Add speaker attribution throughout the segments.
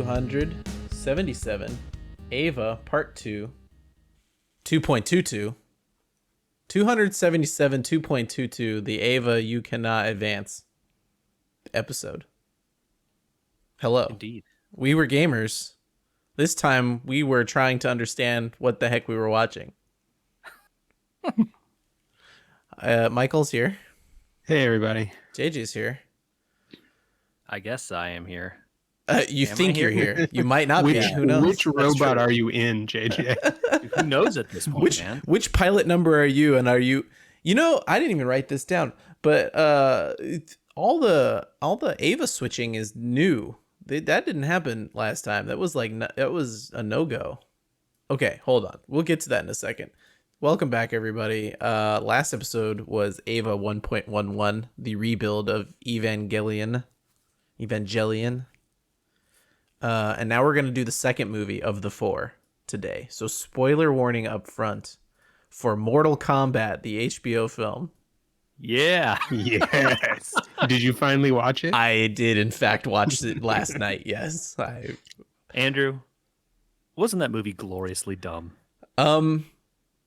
Speaker 1: 277, Ava Part 2, 2.22. 277, 2.22, the Ava You Cannot Advance episode. Hello.
Speaker 2: Indeed.
Speaker 1: We were gamers. This time we were trying to understand what the heck we were watching. Michael's here.
Speaker 3: Hey, everybody.
Speaker 1: JJ's here.
Speaker 2: I guess I am here.
Speaker 1: You
Speaker 2: Am
Speaker 1: think
Speaker 2: I
Speaker 1: you're here. You might not be.
Speaker 3: Which,
Speaker 1: Who knows?
Speaker 3: which robot are you in, JJ?
Speaker 2: Who knows at this point, man?
Speaker 1: Which pilot number are you? And are you... You know, I didn't even write this down, but all the Ava switching is new. That didn't happen last time. That was a no-go. Okay, hold on. We'll get to that in a second. Welcome back, everybody. Last episode was Ava 1.11, the rebuild of Evangelion. And now we're going to do the second movie of the four today. So spoiler warning up front for Mortal Kombat, the HBO film.
Speaker 2: Yeah.
Speaker 3: Yes. Did you finally watch it?
Speaker 1: I did, in fact, watch it last night. Yes.
Speaker 2: Andrew, wasn't that movie gloriously dumb?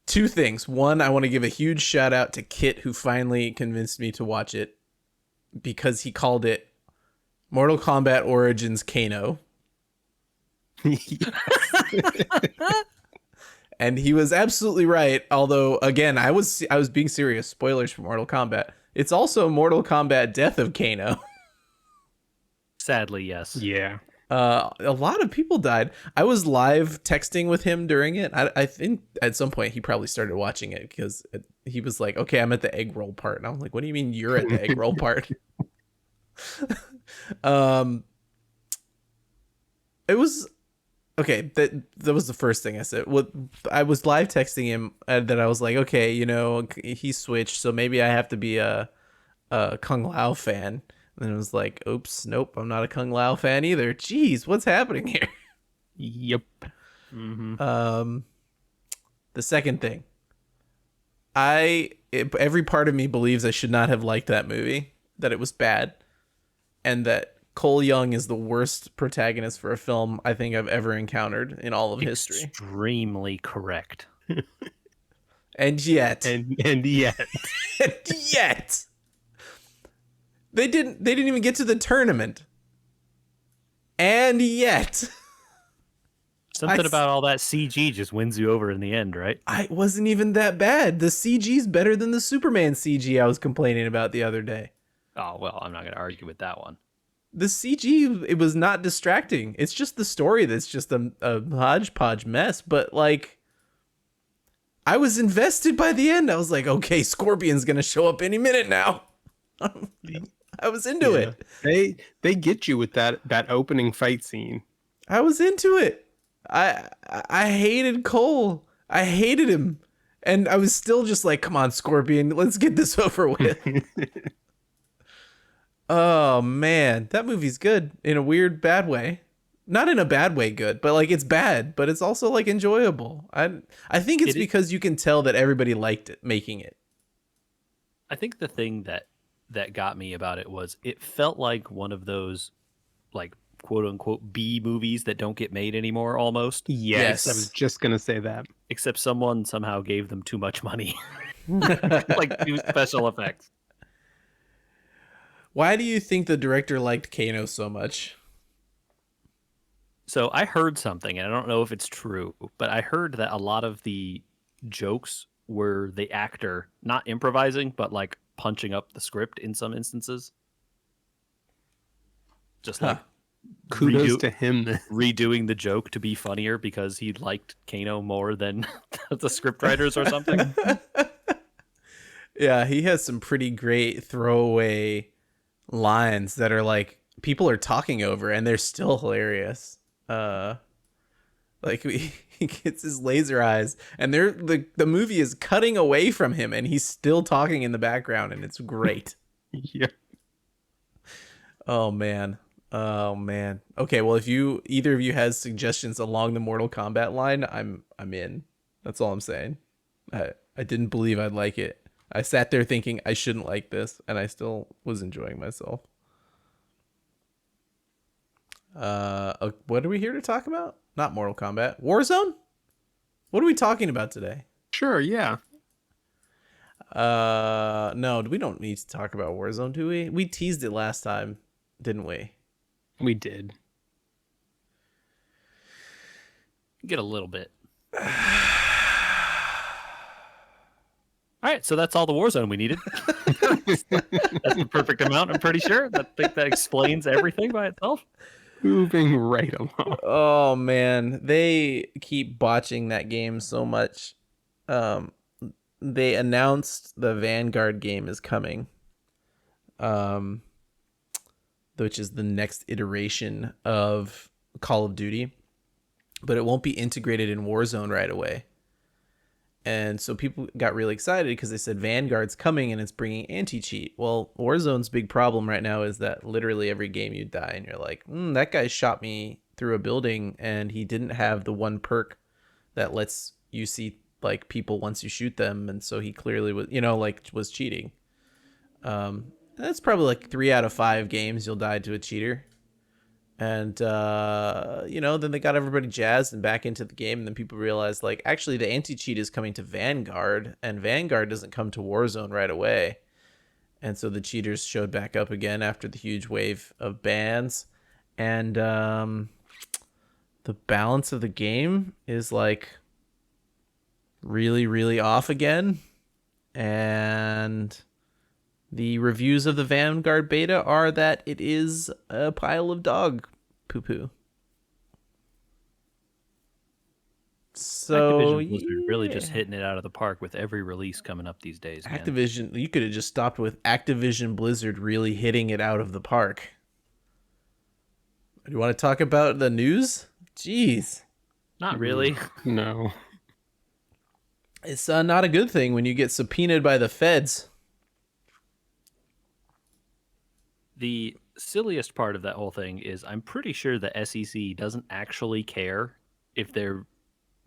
Speaker 1: Two things. One, I want to give a huge shout out to Kit, who finally convinced me to watch it because he called it Mortal Kombat Origins Kano. And he was absolutely right. Although, again, I was being serious. Spoilers for Mortal Kombat. It's also Mortal Kombat Death of Kano.
Speaker 2: Sadly, yes.
Speaker 3: Yeah.
Speaker 1: A lot of people died. I was live texting with him during it. I think at some point he probably started watching it because he was like, okay, I'm at the egg roll part. And I'm like, what do you mean you're at the egg roll part? It was... Okay, that was the first thing I said. I was live texting him that I was like, okay, you know, he switched, so maybe I have to be a Kung Lao fan. And then it was like, oops, nope, I'm not a Kung Lao fan either. Jeez, what's happening here?
Speaker 3: Yep.
Speaker 2: Mm-hmm.
Speaker 1: The second thing, every part of me believes I should not have liked that movie, that it was bad, and that Cole Young is the worst protagonist for a film I think I've ever encountered in all of history.
Speaker 2: Extremely correct.
Speaker 1: And yet,
Speaker 3: And yet.
Speaker 1: and yet, they didn't even get to the tournament. And yet,
Speaker 2: Something about all that CG just wins you over in the end, right?
Speaker 1: it wasn't even that bad. The CG's better than the Superman CG I was complaining about the other day.
Speaker 2: Oh, well, I'm not going to argue with that one.
Speaker 1: The CG, it was not distracting. It's just the story that's just a hodgepodge mess. But, like, I was invested by the end. I was like, okay, Scorpion's going to show up any minute now. I was into it.
Speaker 3: They get you with that opening fight scene.
Speaker 1: I was into it. I hated Cole. I hated him. And I was still just like, come on, Scorpion, let's get this over with. Oh, man. That movie's good in a weird, bad way. Not in a bad way good, but like it's bad, but it's also like enjoyable. I think it's because you can tell that everybody liked it, making it.
Speaker 2: I think the thing that got me about it was it felt like one of those, like, quote unquote B movies that don't get made anymore almost.
Speaker 3: Yes. I was just going to say that.
Speaker 2: Except someone somehow gave them too much money. Like new special effects.
Speaker 1: Why do you think the director liked Kano so much?
Speaker 2: So I heard something, and I don't know if it's true, but I heard that a lot of the jokes were the actor not improvising, but like punching up the script in some instances. Just like
Speaker 3: kudos to him.
Speaker 2: Redoing the joke to be funnier because he liked Kano more than the scriptwriters or something.
Speaker 1: Yeah, he has some pretty great throwaway lines that are like people are talking over and they're still hilarious. Like he gets his laser eyes and the movie is cutting away from him and he's still talking in the background and it's great.
Speaker 3: Yeah.
Speaker 1: Oh man. Okay, well, if either of you has suggestions along the Mortal Kombat line, I'm in. That's all I'm saying. I didn't believe I'd like it. I sat there thinking I shouldn't like this, and I still was enjoying myself. What are we here to talk about? Not Mortal Kombat. Warzone? What are we talking about today?
Speaker 3: Sure, yeah.
Speaker 1: No, we don't need to talk about Warzone, do we? We teased it last time, didn't we?
Speaker 3: We did.
Speaker 2: Get a little bit. All right, so that's all the Warzone we needed. That's the perfect amount, I'm pretty sure. I think that explains everything by itself.
Speaker 3: Moving right along.
Speaker 1: Oh man, they keep botching that game so much. They announced the Vanguard game is coming. Which is the next iteration of Call of Duty, but it won't be integrated in Warzone right away. And so people got really excited because they said Vanguard's coming and it's bringing anti-cheat. Well, Warzone's big problem right now is that literally every game you die and you're like, that guy shot me through a building and he didn't have the one perk that lets you see like people once you shoot them. And so he clearly was, was cheating. That's probably like 3 out of 5 games you'll die to a cheater. And, then they got everybody jazzed and back into the game. And then people realized, like, actually, the anti-cheat is coming to Vanguard. And Vanguard doesn't come to Warzone right away. And so the cheaters showed back up again after the huge wave of bans. And the balance of the game is, like, really, really off again. And the reviews of the Vanguard beta are that it is a pile of dog poo-poo. So
Speaker 2: Activision Blizzard really just hitting it out of the park with every release coming up these days. Man.
Speaker 1: Activision, you could have just stopped with Activision Blizzard really hitting it out of the park. Do you want to talk about the news? Jeez.
Speaker 2: Not really.
Speaker 3: No.
Speaker 1: It's not a good thing when you get subpoenaed by the feds.
Speaker 2: The silliest part of that whole thing is I'm pretty sure the SEC doesn't actually care if they're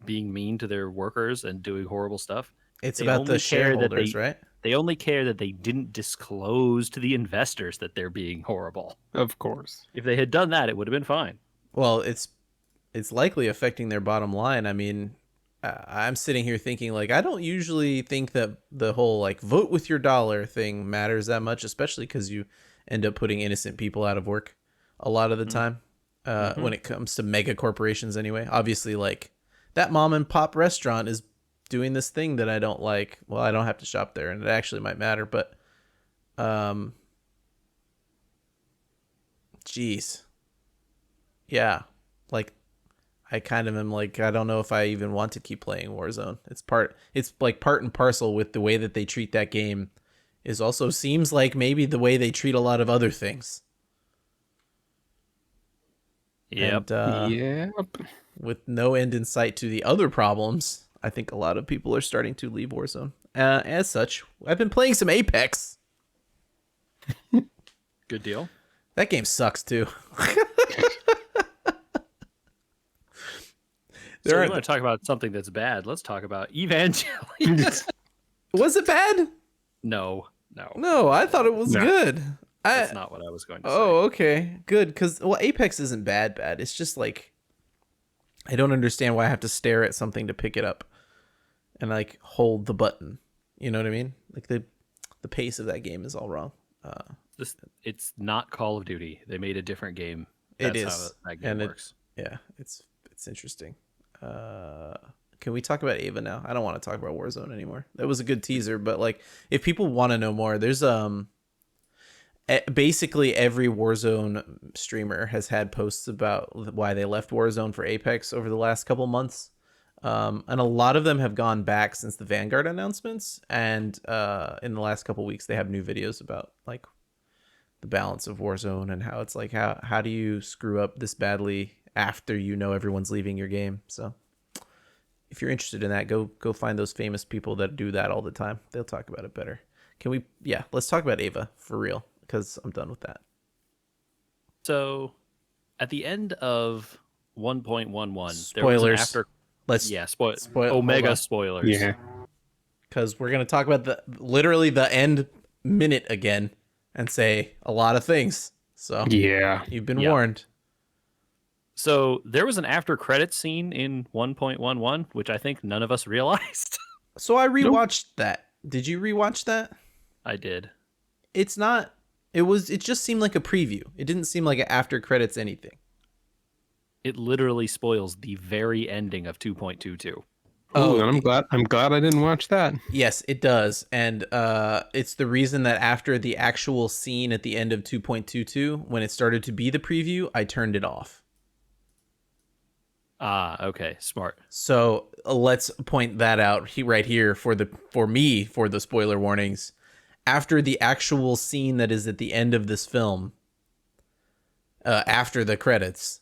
Speaker 2: being mean to their workers and doing horrible stuff.
Speaker 1: It's
Speaker 2: They
Speaker 1: about
Speaker 2: only
Speaker 1: the
Speaker 2: care that
Speaker 1: shareholders, right?
Speaker 2: They only care that they didn't disclose to the investors that they're being horrible.
Speaker 3: Of course.
Speaker 2: If they had done that, it would have been fine.
Speaker 1: Well, it's likely affecting their bottom line. I mean, I'm sitting here thinking, like, I don't usually think that the whole, like, vote with your dollar thing matters that much, especially because you end up putting innocent people out of work a lot of the time when it comes to mega corporations anyway. Obviously, like, that mom and pop restaurant is doing this thing that I don't like. Well, I don't have to shop there, and it actually might matter, but geez. Yeah. Like, I kind of am like, I don't know if I even want to keep playing Warzone. It's like part and parcel with the way that they treat that game is also seems like maybe the way they treat a lot of other things.
Speaker 2: Yep.
Speaker 1: And,
Speaker 3: Yep.
Speaker 1: with no end in sight to the other problems, I think a lot of people are starting to leave Warzone. As such, I've been playing some Apex.
Speaker 2: Good deal.
Speaker 1: That game sucks too.
Speaker 2: So we want to talk about something that's bad. Let's talk about Evangelion.
Speaker 1: Was it bad?
Speaker 2: No.
Speaker 1: No, I thought it was
Speaker 3: No.
Speaker 1: good.
Speaker 2: That's not what I was going to say.
Speaker 1: Oh, okay. Good. Because, well, Apex isn't bad. It's just like, I don't understand why I have to stare at something to pick it up and, like, hold the button. You know what I mean? Like, the pace of that game is all wrong.
Speaker 2: It's not Call of Duty. They made a different game.
Speaker 1: It
Speaker 2: That's
Speaker 1: is.
Speaker 2: how that game works.
Speaker 1: Yeah, it's interesting. Can we talk about Ava now? I don't want to talk about Warzone anymore. That was a good teaser, but, like, if people want to know more, there's basically every Warzone streamer has had posts about why they left Warzone for Apex over the last couple months. And a lot of them have gone back since the Vanguard announcements. And in the last couple weeks, they have new videos about, like, the balance of Warzone and how it's like, how do you screw up this badly after you know everyone's leaving your game? So if you're interested in that, go find those famous people that do that all the time. They'll talk about it better. Let's talk about Ava for real, because I'm done with that.
Speaker 2: So at the end of 1.11,
Speaker 1: Spoilers.
Speaker 2: Omega spoilers.
Speaker 3: Yeah.
Speaker 1: Because we're going to talk about literally the end minute again and say a lot of things. So
Speaker 3: Yeah.
Speaker 1: you've been warned.
Speaker 2: So there was an after credits scene in 1.11, which I think none of us realized.
Speaker 1: So I
Speaker 3: Nope.
Speaker 1: rewatched that. Did you rewatch that?
Speaker 2: I did.
Speaker 1: It's not. It just seemed like a preview. It didn't seem like an after credits anything.
Speaker 2: It literally spoils the very ending of 2.22.
Speaker 3: Oh,
Speaker 1: Oh,
Speaker 3: and I'm glad I didn't watch that.
Speaker 1: yes, it does. And it's the reason that after the actual scene at the end of 2.22, when it started to be the preview, I turned it off.
Speaker 2: Ah, okay, smart.
Speaker 1: So let's point that out right here for the spoiler warnings. After the actual scene that is at the end of this film, after the credits,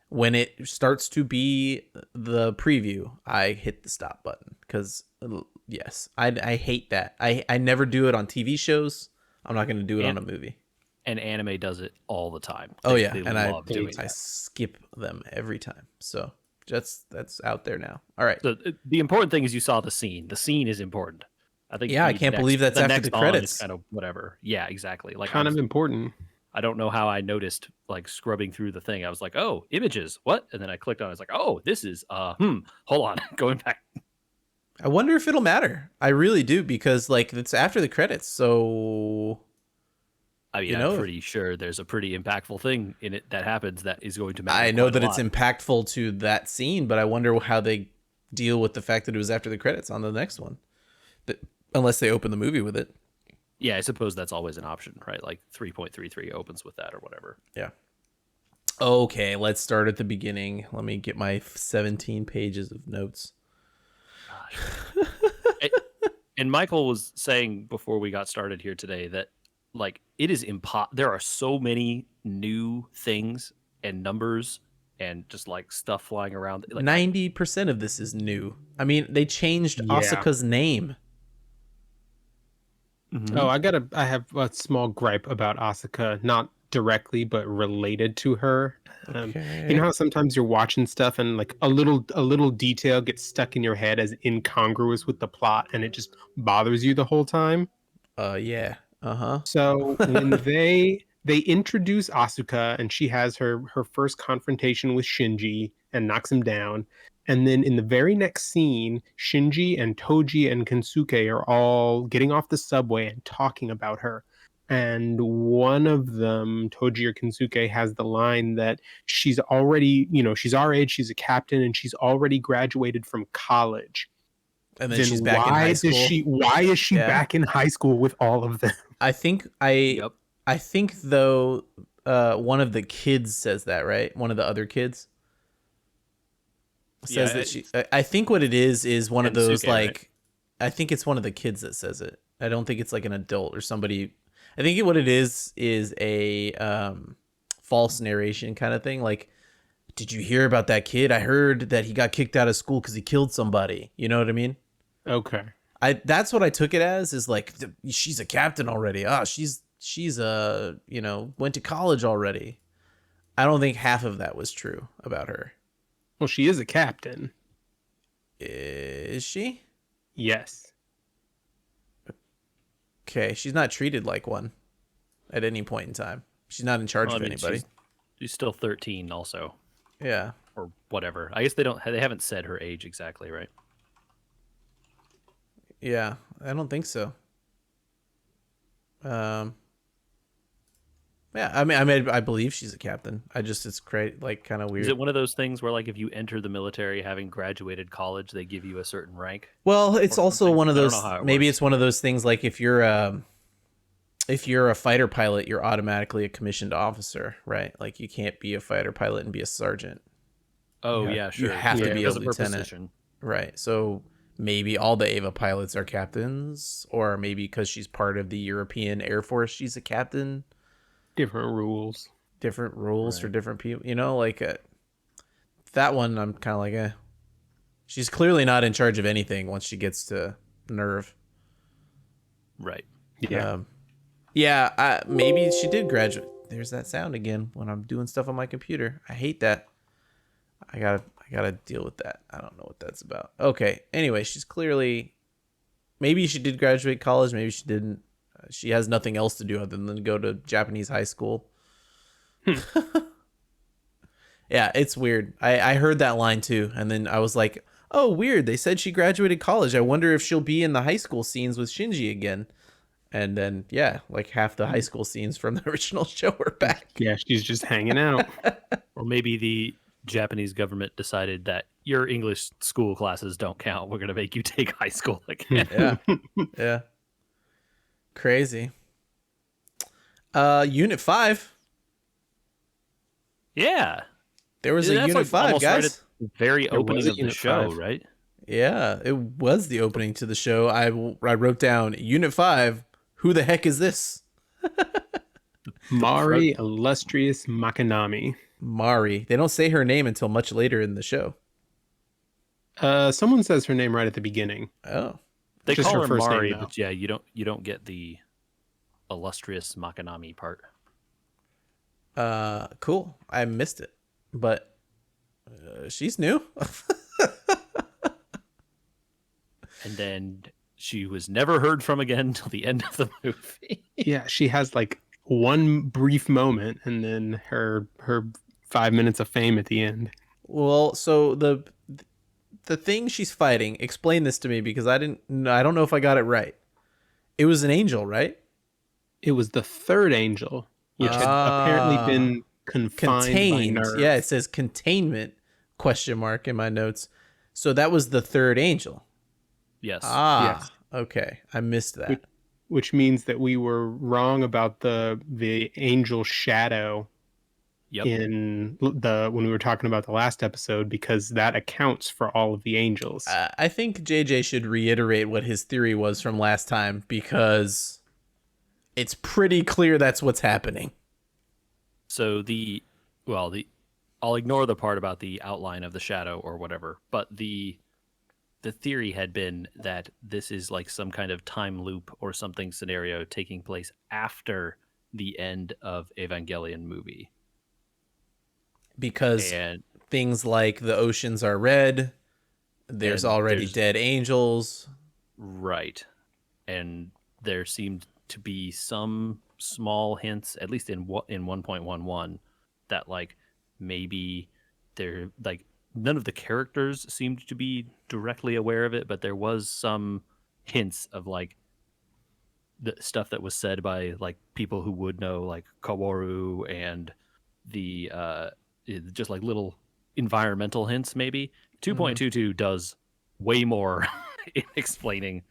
Speaker 1: when it starts to be the preview, I hit the stop button because yes, I hate that. I never do it on TV shows. I'm not going to do it on a movie.
Speaker 2: And anime does it all the time.
Speaker 1: Oh yeah,
Speaker 2: They
Speaker 1: and
Speaker 2: love doing
Speaker 1: I
Speaker 2: that.
Speaker 1: skip them every time. So that's out there now. All right.
Speaker 2: So the important thing is you saw the scene. The scene is important. I think.
Speaker 1: Yeah, I can't believe that's
Speaker 2: the
Speaker 1: after
Speaker 2: next
Speaker 1: the
Speaker 2: on
Speaker 1: credits.
Speaker 2: is kind of whatever. Yeah, exactly. Like
Speaker 3: Kind of important.
Speaker 2: I don't know how I noticed like scrubbing through the thing. I was like, oh, images, what? And then I clicked on it. I was like, oh, this is hold on, going back.
Speaker 1: I wonder if it'll matter. I really do because like it's after the credits. So
Speaker 2: I mean, I'm pretty sure there's a pretty impactful thing in it that happens that is going to matter.
Speaker 1: I know
Speaker 2: quite
Speaker 1: that
Speaker 2: a
Speaker 1: it's
Speaker 2: lot.
Speaker 1: impactful to that scene, but I wonder how they deal with the fact that it was after the credits on the next one. Unless they open the movie with it.
Speaker 2: Yeah, I suppose that's always an option, right? Like 3.33 opens with that or whatever.
Speaker 1: Yeah. Okay, let's start at the beginning. Let me get my 17 pages of notes.
Speaker 2: And Michael was saying before we got started here today that like it is there are so many new things and numbers and just like stuff flying around. Like
Speaker 1: 90% of this is new. I mean, they changed
Speaker 3: Yeah.
Speaker 1: Asuka's name.
Speaker 2: Mhm.
Speaker 3: Oh, I have a small gripe about Asuka, not directly but related to her.
Speaker 1: Okay.
Speaker 3: You know how sometimes you're watching stuff and like a little detail gets stuck in your head as incongruous with the plot, and it just bothers you the whole time.
Speaker 1: Yeah. Uh-huh.
Speaker 3: So when they introduce Asuka and she has her first confrontation with Shinji and knocks him down, and then in the very next scene, Shinji and Toji and Kensuke are all getting off the subway and talking about her. And one of them, Toji or Kensuke, has the line that she's already, she's our age, she's a captain, and she's already graduated from college.
Speaker 1: And then
Speaker 3: Then
Speaker 1: she's back in high school.
Speaker 3: why is she
Speaker 1: Yeah.
Speaker 3: back in high school with all of them?
Speaker 1: I think
Speaker 2: Yep.
Speaker 1: I think though one of the kids says that, right? One of the other kids says
Speaker 2: Yeah,
Speaker 1: that she I think what it is one of those
Speaker 2: Kensuke,
Speaker 1: like
Speaker 2: right?
Speaker 1: I think it's one of the kids that says it. I don't think it's like an adult or somebody. I think what it is a false narration kind of thing. Like, did you hear about that kid? I heard that he got kicked out of school because he killed somebody. You know what I mean?
Speaker 3: Okay.
Speaker 1: That's what I took it as, is like she's a captain already. She's went to college already. I don't think half of that was true about her.
Speaker 3: Well, she is a captain.
Speaker 1: Is she?
Speaker 3: Yes.
Speaker 1: Okay, she's not treated like one at any point in time. She's not in charge
Speaker 2: Well, I
Speaker 1: of
Speaker 2: mean,
Speaker 1: anybody.
Speaker 2: She's still 13 also,
Speaker 1: Yeah.
Speaker 2: or whatever. I guess they haven't said her age exactly, right?
Speaker 1: Yeah, I don't think so. Yeah, I believe she's a captain. It's great, like kind of weird.
Speaker 2: Is it one of those things where like if you enter the military having graduated college, they give you a certain rank?
Speaker 1: Well, it's
Speaker 2: or
Speaker 1: also
Speaker 2: something?
Speaker 1: one of
Speaker 2: I don't
Speaker 1: those.
Speaker 2: know how it
Speaker 1: Maybe
Speaker 2: works.
Speaker 1: it's one of those things like if you're a fighter pilot, you're automatically a commissioned officer, right? Like you can't be a fighter pilot and be a sergeant.
Speaker 2: Oh
Speaker 1: You have-
Speaker 2: yeah, sure.
Speaker 1: You have to
Speaker 3: Yeah.
Speaker 1: be a
Speaker 2: Because of her
Speaker 1: lieutenant,
Speaker 2: position.
Speaker 1: right? So maybe all the Ava pilots are captains, or maybe because she's part of the European Air Force, she's a captain.
Speaker 3: Different rules.
Speaker 1: Different rules for
Speaker 2: Right.
Speaker 1: different people, like that one. I'm kind of like, she's clearly not in charge of anything once she gets to Nerve.
Speaker 2: Right.
Speaker 3: Yeah.
Speaker 1: Maybe she did graduate. There's that sound again when I'm doing stuff on my computer. I hate that. I gotta deal with that. I don't know what that's about. Okay. Anyway, she's clearly. Maybe she did graduate college. Maybe she didn't. She has nothing else to do other than go to Japanese high school. Yeah, it's weird. I heard that line too, and then I was like, oh, weird. They said she graduated college. I wonder if she'll be in the high school scenes with Shinji again. And then, yeah, like half the high school scenes from the original show are back.
Speaker 3: Yeah, she's just hanging out.
Speaker 2: Or maybe the Japanese government decided that your English school classes don't count. We're going to make you take high school again.
Speaker 1: Yeah. Yeah. Crazy. Unit 5.
Speaker 2: Yeah.
Speaker 1: There was a
Speaker 2: That's
Speaker 1: Unit 5,
Speaker 2: almost
Speaker 1: guys.
Speaker 2: right at the very
Speaker 3: There was
Speaker 2: opening
Speaker 3: a
Speaker 2: of the
Speaker 3: Unit
Speaker 2: show,
Speaker 3: 5.
Speaker 2: right?
Speaker 1: Yeah, it was the opening to the show. I wrote down Unit 5. Who the heck is this?
Speaker 3: Mari Illustrious Makanami.
Speaker 1: Mari. They don't say her name until much later in the show.
Speaker 3: Someone says her name right at the beginning.
Speaker 1: Oh.
Speaker 2: They
Speaker 3: Just
Speaker 2: call
Speaker 3: her
Speaker 2: her
Speaker 3: first name,
Speaker 2: Mari,
Speaker 3: though.
Speaker 2: but yeah, you don't get the illustrious Makanami part.
Speaker 1: Cool. I missed it. But she's new.
Speaker 2: And then she was never heard from again until the end of the movie.
Speaker 3: Yeah, she has like one brief moment and then her 5 minutes of fame at the end.
Speaker 1: Well, so the thing she's fighting, explain this to me because I don't know if I got it right. It was an angel, right?
Speaker 3: It was the third angel, which had apparently been confined
Speaker 1: Contained.
Speaker 3: by nerve.
Speaker 1: Yeah, it says containment question mark in my notes. So that was the third angel.
Speaker 2: Yes.
Speaker 3: Yes.
Speaker 1: Okay. I missed that.
Speaker 3: Which means that we were wrong about the angel shadow
Speaker 2: Yep.
Speaker 3: in when we were talking about the last episode, because that accounts for all of the angels.
Speaker 1: I think JJ should reiterate what his theory was from last time because it's pretty clear that's what's happening.
Speaker 2: So I'll ignore the part about the outline of the shadow or whatever, but the theory had been that this is like some kind of time loop or something scenario taking place after the end of Evangelion movie.
Speaker 1: Because
Speaker 2: And
Speaker 1: things like the oceans are red, there's
Speaker 2: And
Speaker 1: already
Speaker 2: there's-
Speaker 1: dead angels.
Speaker 2: right. And there seemed to be some small hints, at least in 1.11, that like maybe they're like none of the characters seemed to be directly aware of it, but there was some hints of like the stuff that was said by like people who would know, like Kaworu and the just like little environmental hints maybe. 2.22 does way more in explaining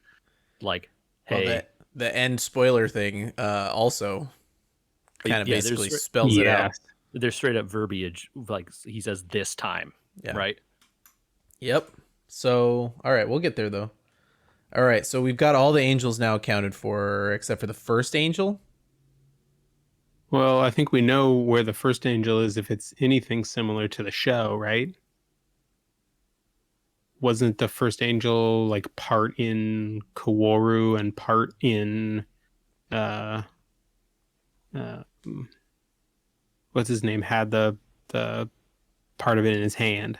Speaker 2: like,
Speaker 1: Well,
Speaker 2: hey,
Speaker 1: the end spoiler thing also kind of
Speaker 2: yeah,
Speaker 1: basically
Speaker 2: there's-
Speaker 1: spells it out.
Speaker 3: Yes.
Speaker 2: there's straight up verbiage, like he says this time,
Speaker 1: Yeah.
Speaker 2: right?
Speaker 1: Yep. So, all right, we'll get there though. All right, so we've got all the angels now accounted for except for the first angel.
Speaker 3: Well, I think we know where the first angel is if it's anything similar to the show, right? Wasn't the first angel like part in Kaworu and part in what's his name had the part of it in his hand?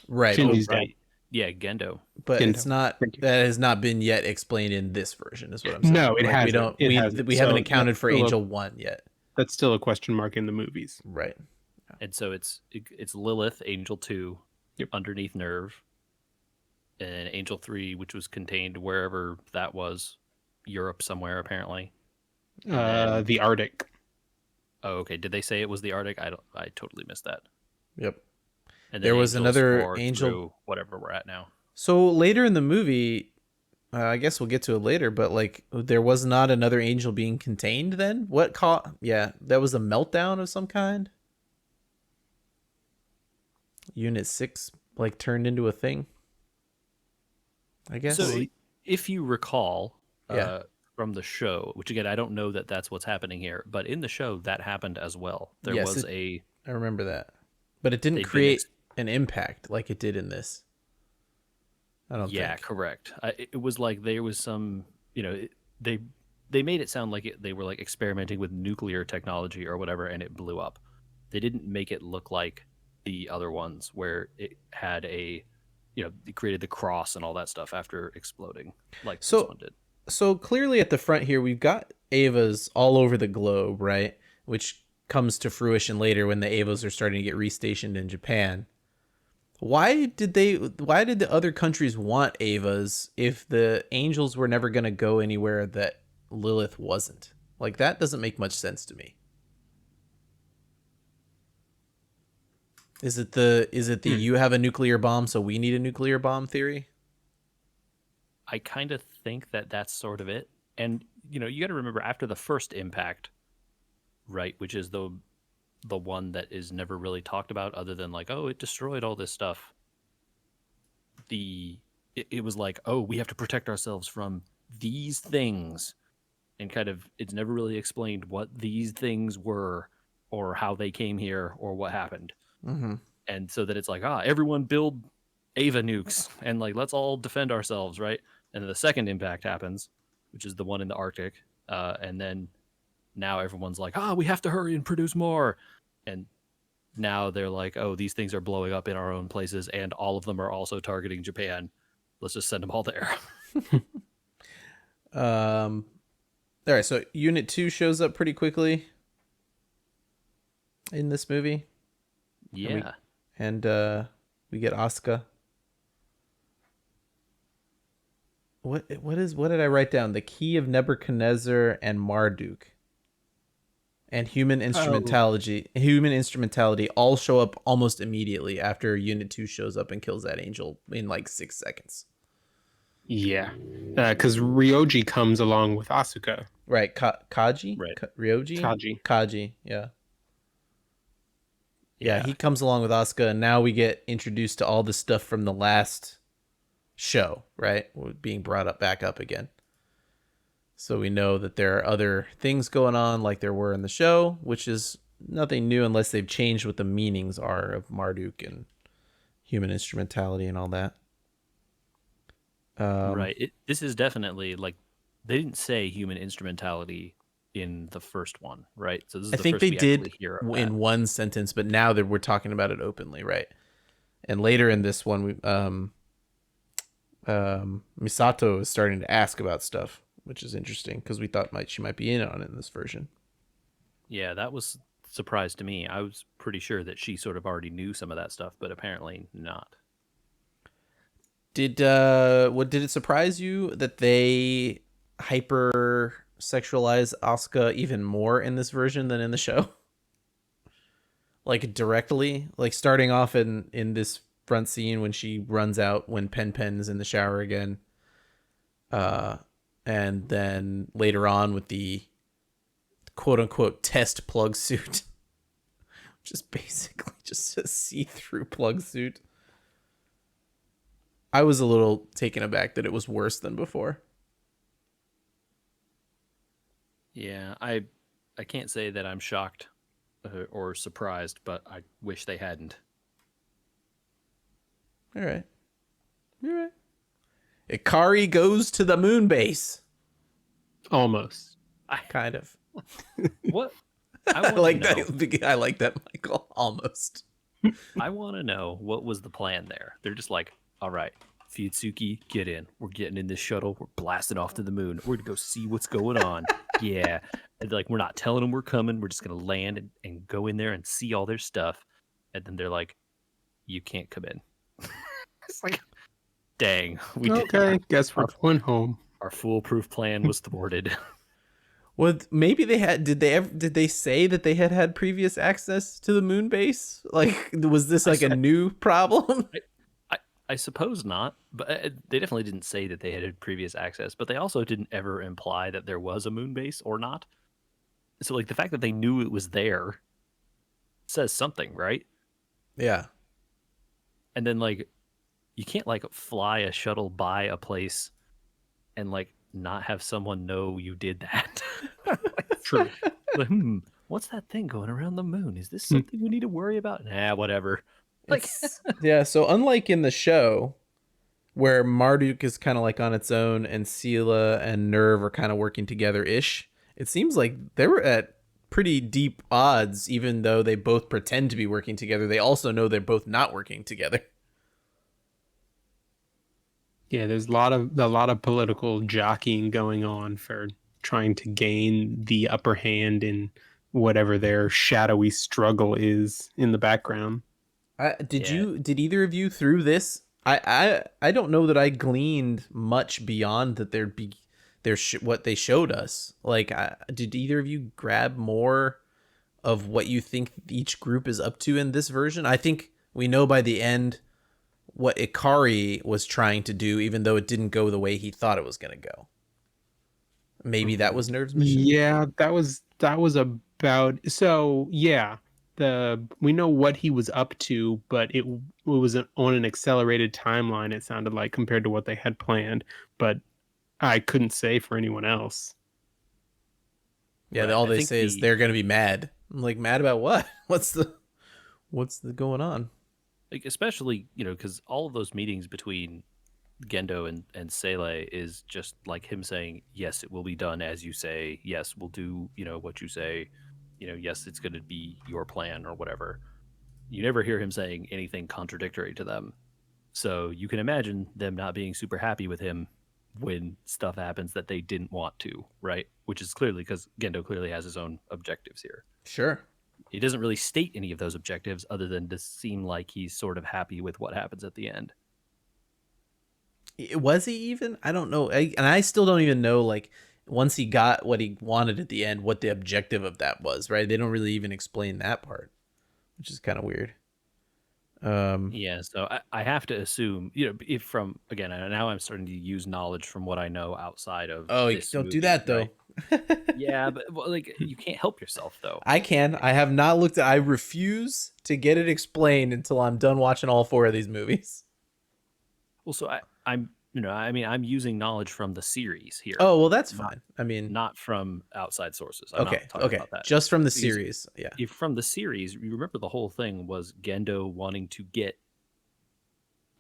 Speaker 1: Right.
Speaker 3: Shinji's
Speaker 1: but-
Speaker 3: dead.
Speaker 2: Yeah, Gendo.
Speaker 1: But
Speaker 3: Gendo.
Speaker 1: it's not
Speaker 3: Thank you.
Speaker 1: that has not been yet explained in this version is what I'm saying.
Speaker 3: No, it
Speaker 1: We
Speaker 3: hasn't.
Speaker 1: don't
Speaker 3: It
Speaker 1: we
Speaker 3: hasn't.
Speaker 1: we haven't
Speaker 3: So
Speaker 1: accounted
Speaker 3: that's
Speaker 1: for
Speaker 3: still a-
Speaker 1: Angel 1 yet.
Speaker 3: That's still a question mark in the movies.
Speaker 1: Right.
Speaker 2: And so it's Lilith, Angel 2,
Speaker 3: Yep.
Speaker 2: underneath Nerve, and Angel 3, which was contained wherever that was, Europe somewhere apparently. then-
Speaker 3: The Arctic.
Speaker 2: Oh, okay. Did they say it was the Arctic? I totally missed that.
Speaker 1: Yep.
Speaker 2: And
Speaker 1: There was
Speaker 2: Angels
Speaker 1: another
Speaker 2: 4
Speaker 1: angel-
Speaker 2: through whatever we're at now.
Speaker 1: So later in the movie, I guess we'll get to it later, but like there was not another angel being contained then? What yeah, that was a meltdown of some kind? Unit 6 like turned into a thing? I guess.
Speaker 2: So if you recall,
Speaker 1: Yeah.
Speaker 2: from the show, which again I don't know that that's what's happening here, but in the show that happened as well. There
Speaker 1: Yes,
Speaker 2: was
Speaker 1: I remember that. But it didn't
Speaker 2: They've been
Speaker 1: create an impact like it did in this. I don't
Speaker 2: yeah,
Speaker 1: think.
Speaker 2: correct. It was like there was some, they made it sound like they were like experimenting with nuclear technology or whatever, and it blew up. They didn't make it look like the other ones where it had it created the cross and all that stuff after exploding, like
Speaker 1: So-
Speaker 2: this one did.
Speaker 1: So clearly at the front here, we've got Evas all over the globe, right? Which comes to fruition later when the Avos are starting to get restationed in Japan. Why did the other countries want Avas if the angels were never going to go anywhere that Lilith wasn't? Like, that doesn't make much sense to me. Is it the you have a nuclear bomb, so we need a nuclear bomb theory?
Speaker 2: I kind of think that that's sort of it. And you got to remember after the first impact, right, which is the one that is never really talked about other than like, oh, it destroyed all this stuff. It was like, oh, we have to protect ourselves from these things, and kind of it's never really explained what these things were or how they came here or what happened.
Speaker 1: Mm-hmm.
Speaker 2: And so that it's like, everyone build Ava nukes and like let's all defend ourselves, right? And then the second impact happens, which is the one in the Arctic, and then now everyone's like, we have to hurry and produce more. And now they're like, oh, these things are blowing up in our own places, and all of them are also targeting Japan. Let's just send them all there.
Speaker 1: All right, so Unit 2 shows up pretty quickly in this movie.
Speaker 2: Yeah.
Speaker 1: And we get Asuka. What did I write down? The Key of Nebuchadnezzar and Marduk. And human instrumentality all show up almost immediately after Unit 2 shows up and kills that angel in like 6 seconds.
Speaker 3: Yeah, because Ryoji comes along with Asuka.
Speaker 1: Right, Kaji?
Speaker 2: Right.
Speaker 1: Ryoji?
Speaker 3: Kaji.
Speaker 1: Yeah, he comes along with Asuka, and now we get introduced to all the stuff from the last show, right? Being brought back up again. So we know that there are other things going on like there were in the show, which is nothing new unless they've changed what the meanings are of Marduk and human instrumentality and all that.
Speaker 2: Right. This is definitely like, they didn't say human instrumentality in the first one, right? So this is
Speaker 1: I think they did in
Speaker 2: that.
Speaker 1: one sentence, but now that we're talking about it openly, right? And later in this one, Misato is starting to ask about stuff, which is interesting because we thought she might be in on it in this version.
Speaker 2: Yeah, that was a surprise to me. I was pretty sure that she sort of already knew some of that stuff, but apparently not.
Speaker 1: Did it surprise you that they hyper sexualize Asuka even more in this version than in the show? Like directly, like starting off in this front scene when she runs out when Pen's in the shower again. And then later on with the quote unquote test plug suit, which is basically just a see-through plug suit. I was a little taken aback that it was worse than before.
Speaker 2: Yeah, I can't say that I'm shocked or surprised, but I wish they hadn't.
Speaker 1: All right. Ikari goes to the moon base.
Speaker 3: Almost.
Speaker 1: Kind of.
Speaker 2: What?
Speaker 1: I like that. I like that, Michael. Almost.
Speaker 2: I want to know what was the plan there. They're just like, all right, Fuyutsuki, get in. We're getting in this shuttle. We're blasting off to the moon. We're going to go see what's going on. Yeah. And like, we're not telling them we're coming. We're just going to land and go in there and see all their stuff. And then they're like, you can't come in. It's like, dang.
Speaker 3: Guess we're going home.
Speaker 2: Our foolproof plan was thwarted.
Speaker 1: Well, maybe they had. Did they say that they had previous access to the moon base? Like, was this like a new problem?
Speaker 2: I suppose not, but they definitely didn't say that they had previous access. But they also didn't ever imply that there was a moon base or not. So, like, the fact that they knew it was there says something, right?
Speaker 1: Yeah.
Speaker 2: And then, like, you can't like fly a shuttle by a place and like not have someone know you did that.
Speaker 3: True.
Speaker 2: Like, what's that thing going around the moon? Is this something we need to worry about? Nah, whatever. Like,
Speaker 1: yeah. So unlike in the show, where Marduk is kind of like on its own and Sela and Nerve are kind of working together ish, it seems like they were at pretty deep odds, even though they both pretend to be working together. They also know they're both not working together.
Speaker 3: Yeah, there's a lot of political jockeying going on for trying to gain the upper hand in whatever their shadowy struggle is in the background.
Speaker 2: Yeah.
Speaker 1: Did either of you through this? I don't know that I gleaned much beyond that there'd be what they showed us. Like, did either of you grab more of what you think each group is up to in this version? I think we know by the end what Ikari was trying to do, even though it didn't go the way he thought it was going to go. Maybe that was Nerve's mission.
Speaker 3: Yeah, that was about so yeah. We know what he was up to, but it was on an accelerated timeline. It sounded like compared to what they had planned, but I couldn't say for anyone else.
Speaker 1: Yeah,
Speaker 2: Right.
Speaker 1: all
Speaker 2: I
Speaker 1: they
Speaker 2: think
Speaker 1: say is they're going to be mad. I'm like, mad about what? What's the going on?
Speaker 2: like especially, because all of those meetings between Gendo and Sele is just like him saying, yes, it will be done as you say. Yes, we'll do, what you say. Yes, it's going to be your plan or whatever. You never hear him saying anything contradictory to them. So you can imagine them not being super happy with him when stuff happens that they didn't want to, right? Which is clearly because Gendo clearly has his own objectives here.
Speaker 1: Sure.
Speaker 2: He doesn't really state any of those objectives other than to seem like he's sort of happy with what happens at the end.
Speaker 1: Was he even? I don't know. And I still don't even know, like, once he got what he wanted at the end, what the objective of that was, right? They don't really even explain that part, which is kind of weird.
Speaker 2: Yeah, so I have to assume, if from, again, now I'm starting to use knowledge from what I know outside of
Speaker 1: Oh,
Speaker 2: this
Speaker 1: don't do
Speaker 2: movie,
Speaker 1: that, though.
Speaker 2: right? Yeah, but well, like you can't help yourself though.
Speaker 1: I can. I have not looked at I refuse to get it explained until I'm done watching all 4 of these movies.
Speaker 2: Well, so I'm using knowledge from the series here,
Speaker 1: Oh, well, that's
Speaker 2: not
Speaker 1: fine. I mean,
Speaker 2: not from outside sources. I'm
Speaker 1: okay.
Speaker 2: not talking
Speaker 1: Okay.
Speaker 2: about that.
Speaker 1: Just from the
Speaker 2: Because
Speaker 1: series. Yeah.
Speaker 2: if from the series, you remember the whole thing was Gendo wanting to get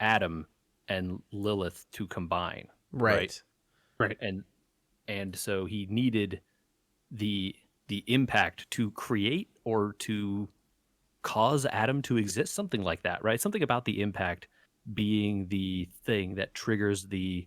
Speaker 2: Adam and Lilith to combine, right?
Speaker 1: Right.
Speaker 2: And so he needed the impact to create or to cause Adam to exist, something like that, right? Something about the impact being the thing that triggers the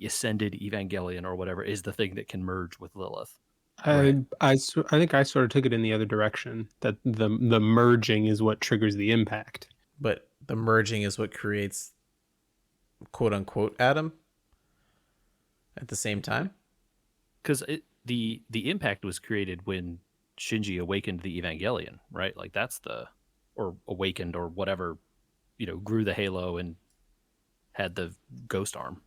Speaker 2: ascended Evangelion or whatever is the thing that can merge with Lilith.
Speaker 1: Right.
Speaker 3: I think I sort of took it in the other direction that the merging is what triggers the impact.
Speaker 1: But the merging is what creates quote unquote Adam at the same time.
Speaker 2: Because the impact was created when Shinji awakened the Evangelion, right? Like that's or awakened or whatever, grew the halo and had the ghost arm.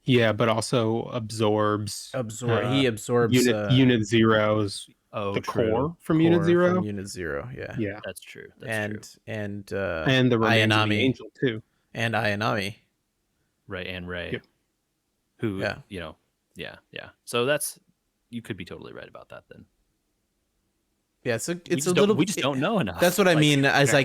Speaker 3: Yeah, but also absorbs
Speaker 1: He absorbs
Speaker 3: Unit Zero's
Speaker 2: Oh,
Speaker 3: the
Speaker 2: true.
Speaker 3: core from Unit Zero.
Speaker 1: From Unit Zero, yeah.
Speaker 3: Yeah,
Speaker 2: That's true.
Speaker 1: And
Speaker 3: and the remains of the
Speaker 1: Ayanami
Speaker 3: angel too.
Speaker 1: and Ayanami.
Speaker 2: Right, and Ray.
Speaker 3: Yep.
Speaker 2: Who,
Speaker 1: Yeah.
Speaker 2: Yeah. So you could be totally right about that then.
Speaker 1: Yeah, so
Speaker 2: We just don't know enough.
Speaker 1: That's what I mean. As
Speaker 3: yeah.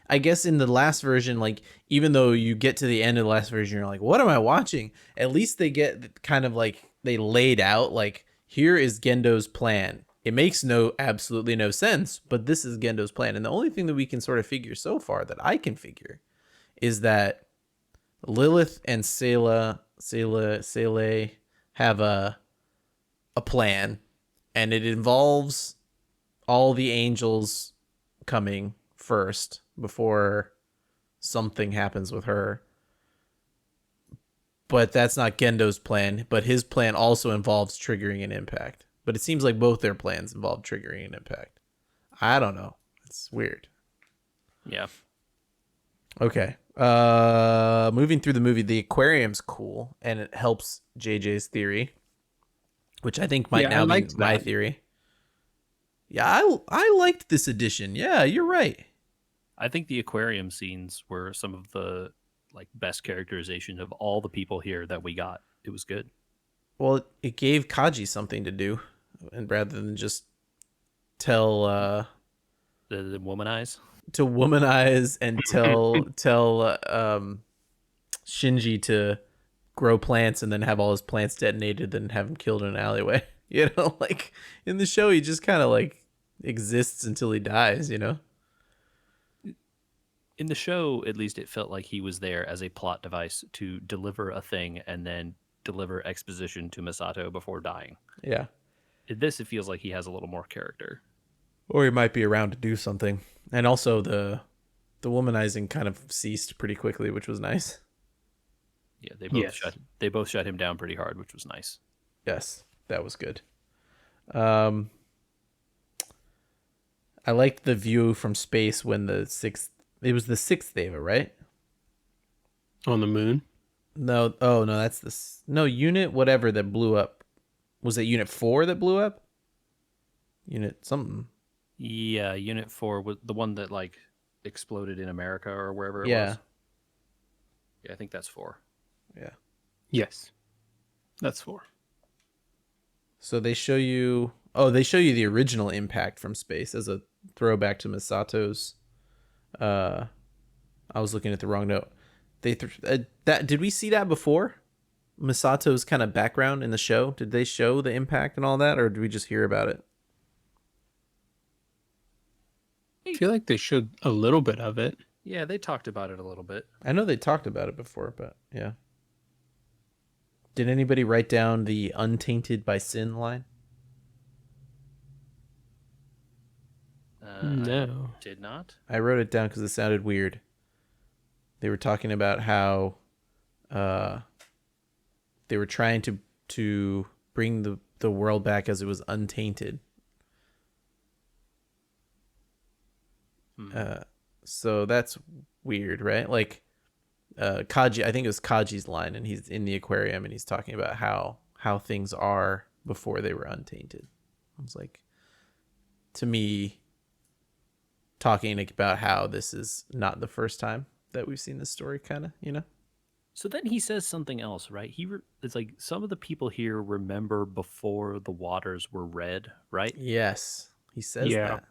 Speaker 1: I guess in the last version, like, even though you get to the end of the last version, you're like, what am I watching? At least they get kind of like they laid out like, here is Gendo's plan. It makes absolutely no sense, but this is Gendo's plan. And the only thing that we can sort of figure so far that I can figure is that Lilith and Sele have a plan, and it involves all the angels coming first before something happens with her. But that's not Gendo's plan, but his plan also involves triggering an impact. But it seems like both their plans involve triggering an impact. I don't know. It's weird.
Speaker 2: Yeah.
Speaker 1: Okay. Moving through the movie, the aquarium's cool and it helps JJ's theory, which I think might now be my theory. Yeah, I liked this edition. Yeah, you're right.
Speaker 2: I think the aquarium scenes were some of the best characterization of all the people here that we got. It was good.
Speaker 1: Well, it gave Kaji something to do, and rather than just tell
Speaker 2: The womanize.
Speaker 1: to womanize and tell Shinji to grow plants and then have all his plants detonated, then have him killed in an alleyway. Like in the show, he just kind of like exists until he dies.
Speaker 2: In the show, at least, it felt like he was there as a plot device to deliver a thing and then deliver exposition to Misato before dying.
Speaker 1: Yeah.
Speaker 2: it feels like he has a little more character.
Speaker 1: Or he might be around to do something. And also the womanizing kind of ceased pretty quickly, which was nice.
Speaker 2: Yeah,
Speaker 3: Yes.
Speaker 2: they both shut him down pretty hard, which was nice.
Speaker 1: Yes, that was good. Um, I liked the view from space when it was the sixth Eva, right?
Speaker 3: On the moon.
Speaker 1: No, oh no, that's no, unit whatever that blew up. Was it unit 4 that blew up? Unit something.
Speaker 2: Yeah, Unit 4 was the one that like exploded in America or wherever it
Speaker 1: Yeah.
Speaker 2: was. Yeah, I think that's 4.
Speaker 1: Yeah.
Speaker 3: Yes. That's 4.
Speaker 1: So they show you the original impact from space as a throwback to Misato's I was looking at the wrong note. That did we see that before? Misato's kind of background in the show? Did they show the impact and all that, or did we just hear about it?
Speaker 3: I feel like they showed a little bit of it.
Speaker 2: Yeah, they talked about it a little bit.
Speaker 1: I know they talked about it before, but yeah. Did anybody write down the untainted by sin line?
Speaker 3: No.
Speaker 2: I did not.
Speaker 1: I wrote it down because it sounded weird. They were talking about how they were trying to bring the world back as it was untainted. So that's weird, right? Like Kaji, I think it was Kaji's line, and he's in the aquarium and he's talking about how things are before they were untainted. I was like, to me, talking about how this is not the first time that we've seen this story, kind of, you know.
Speaker 2: So then he says something else, right? It's like some of the people here remember before the waters were red, right?
Speaker 1: Yes, he says
Speaker 3: Yeah.
Speaker 1: that.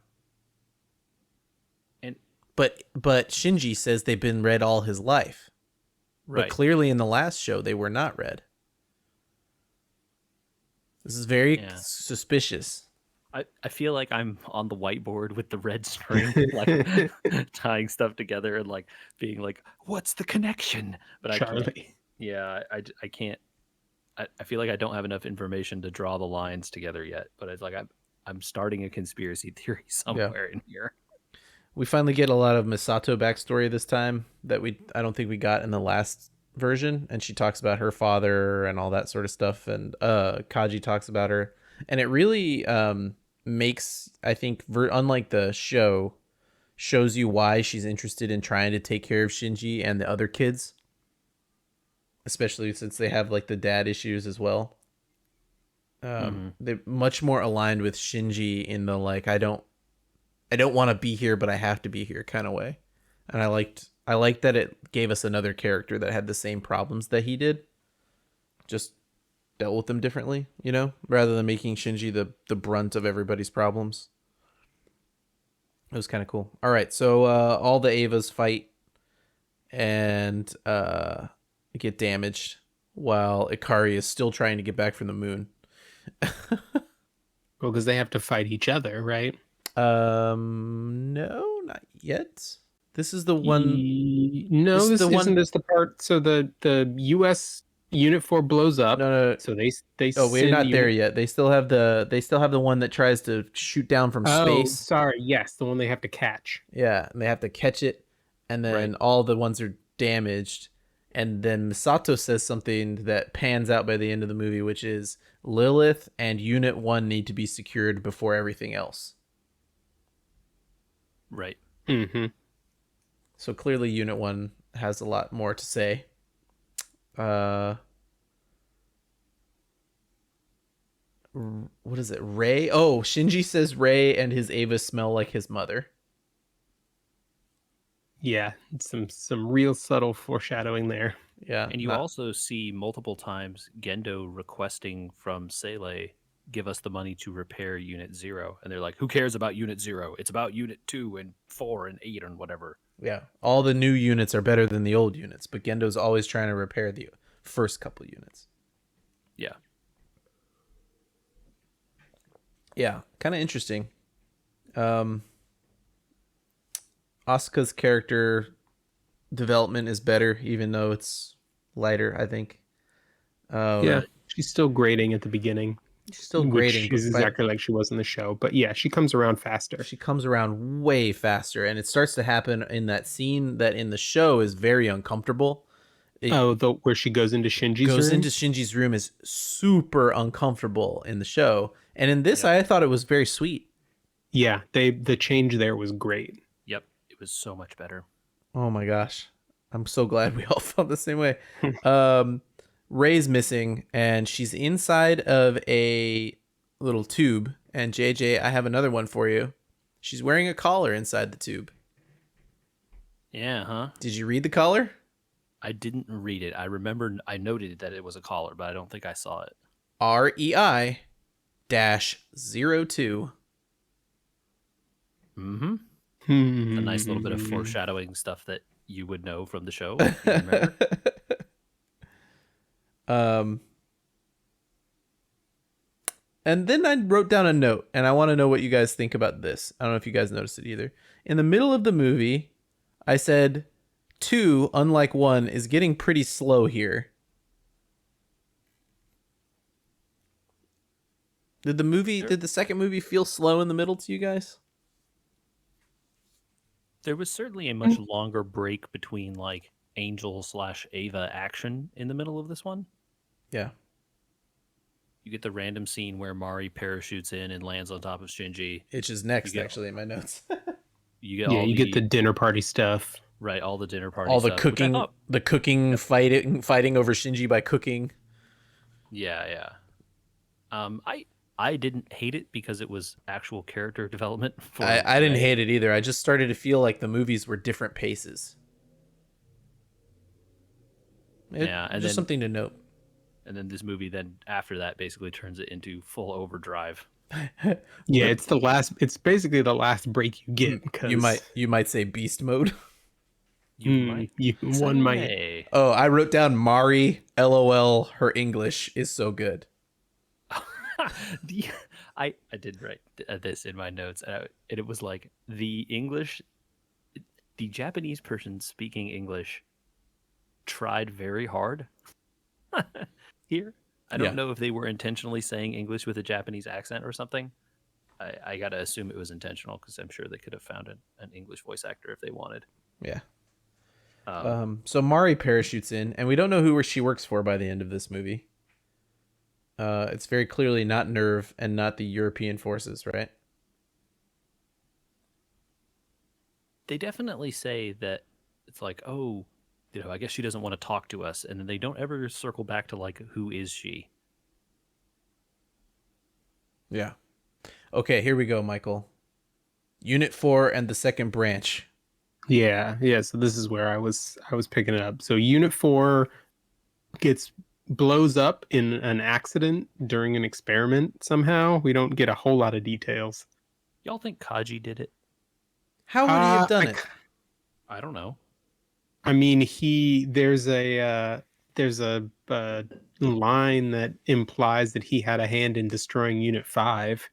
Speaker 2: And
Speaker 1: But Shinji says they've been red all his life.
Speaker 2: right.
Speaker 1: But clearly in the last show they were not red. This is very suspicious.
Speaker 2: I feel like I'm on the whiteboard with the red string, like tying stuff together and like being like, "What's the connection?" But I can't.
Speaker 3: Charlie.
Speaker 2: Yeah, I can't. I feel like I don't have enough information to draw the lines together yet. But it's like I'm starting a conspiracy theory somewhere in here.
Speaker 1: We finally get a lot of Misato backstory this time that I don't think we got in the last version, and she talks about her father and all that sort of stuff, and Kaji talks about her, and it really makes, I think, unlike the show, shows you why she's interested in trying to take care of Shinji and the other kids, especially since they have like the dad issues as well. They're much more aligned with Shinji in the like, I don't want to be here, but I have to be here kind of way. And I liked that it gave us another character that had the same problems that he did, just dealt with them differently, you know, rather than making Shinji the brunt of everybody's problems. It was kind of cool. All right, so all the Evas fight and get damaged while Ikari is still trying to get back from the moon.
Speaker 3: Well, because they have to fight each other, right?
Speaker 1: No, not yet. This is the one.
Speaker 3: No,
Speaker 1: This is
Speaker 3: this
Speaker 1: the one-
Speaker 3: isn't this the part. So the U.S. Unit 4 blows up.
Speaker 1: No.
Speaker 3: So they
Speaker 1: Oh, we're
Speaker 3: send
Speaker 1: not there
Speaker 3: Unit-
Speaker 1: yet. They still have the one that tries to shoot down from
Speaker 3: Oh,
Speaker 1: space.
Speaker 3: sorry. Yes, the one they have to catch.
Speaker 1: Yeah, and they have to catch it, and then
Speaker 2: Right.
Speaker 1: all the ones are damaged. And then Misato says something that pans out by the end of the movie, which is Lilith and Unit 1 need to be secured before everything else.
Speaker 2: Right.
Speaker 3: Mm-hmm.
Speaker 1: So clearly Unit 1 has a lot more to say. What is it? Rei? Oh, Shinji says Rei and his Eva smell like his mother.
Speaker 3: Yeah, some real subtle foreshadowing there.
Speaker 1: Yeah.
Speaker 2: And you also see multiple times Gendo requesting from Sele, give us the money to repair Unit 0. And they're like, who cares about Unit 0? It's about Unit 2 and 4 and 8 and whatever.
Speaker 1: Yeah. All the new units are better than the old units, but Gendo's always trying to repair the first couple units.
Speaker 2: Yeah.
Speaker 1: Yeah. Kind of interesting. Asuka's character development is better, even though it's lighter, I think.
Speaker 3: Yeah, she's still grading at the beginning.
Speaker 1: She's still grading,
Speaker 3: which
Speaker 1: but
Speaker 3: is exactly like she was in the show. But yeah, she comes around faster.
Speaker 1: she comes around way faster, and it starts to happen in that scene that in the show is very uncomfortable. It
Speaker 3: Oh, the where she goes into Shinji's
Speaker 1: goes
Speaker 3: room.
Speaker 1: into Shinji's room is super uncomfortable in the show, and in this,
Speaker 2: Yep.
Speaker 1: I thought it was very sweet.
Speaker 3: Yeah, the change there was great.
Speaker 2: Yep, it was so much better.
Speaker 1: Oh my gosh, I'm so glad we all felt the same way. Ray's missing, and she's inside of a little tube. And JJ, I have another one for you. She's wearing a collar inside the tube.
Speaker 2: Yeah, huh?
Speaker 1: Did you read the collar?
Speaker 2: I didn't read it. I remember I noted that it was a collar, but I don't think I saw it.
Speaker 1: REI -02.
Speaker 2: Mm-hmm.
Speaker 3: Hmm.
Speaker 2: A nice little bit of foreshadowing stuff that you would know from the show, if you remember.
Speaker 1: And then I wrote down a note, and I want to know what you guys think about this. I don't know if you guys noticed it either. In the middle of the movie, I said 2, unlike 1, is getting pretty slow here. Did the second movie feel slow in the middle to you guys?
Speaker 2: There was certainly a much longer break between like Angel/Ava action in the middle of this one.
Speaker 1: Yeah.
Speaker 2: You get the random scene where Mari parachutes in and lands on top of Shinji.
Speaker 1: It's just next,
Speaker 2: You get-
Speaker 1: actually, in my notes.
Speaker 2: You get
Speaker 3: Yeah,
Speaker 2: all
Speaker 3: you get the dinner party stuff.
Speaker 2: right, all the dinner party
Speaker 1: All the
Speaker 2: stuff, which I
Speaker 1: cooking,
Speaker 2: thought-
Speaker 1: fighting over Shinji by cooking.
Speaker 2: yeah. I didn't hate it because it was actual character development. For
Speaker 1: I didn't
Speaker 2: Rey.
Speaker 1: hate it either. I just started to feel like the movies were different paces.
Speaker 2: Yeah, and
Speaker 1: just
Speaker 2: then-
Speaker 1: something to note.
Speaker 2: And then this movie, then after that, basically turns it into full overdrive.
Speaker 3: Yeah, it's basically the last break you get.
Speaker 1: You might say beast mode.
Speaker 3: One might.
Speaker 2: say.
Speaker 1: Oh, I wrote down Mari. LOL. Her English is so good.
Speaker 2: I did write this in my notes, and it was like the Japanese person speaking English tried very hard here. I don't
Speaker 1: Yeah.
Speaker 2: know if they were intentionally saying English with a Japanese accent or something. I gotta assume it was intentional because I'm sure they could have found an English voice actor if they wanted.
Speaker 1: Yeah. So Mari parachutes in, and we don't know who she works for by the end of this movie. It's very clearly not Nerve and not the European forces, right?
Speaker 2: They definitely say that it's like, oh, I guess she doesn't want to talk to us, and then they don't ever circle back to like, who is she?
Speaker 1: Yeah. Okay, here we go, Michael. Unit 4 and the second branch.
Speaker 3: Yeah. So this is where I was picking it up. So Unit 4 blows up in an accident during an experiment somehow. We don't get a whole lot of details.
Speaker 2: Y'all think Kaji did it?
Speaker 1: How would he have done it?
Speaker 2: I don't know.
Speaker 3: I mean, there's a line that implies that he had a hand in destroying Unit 5.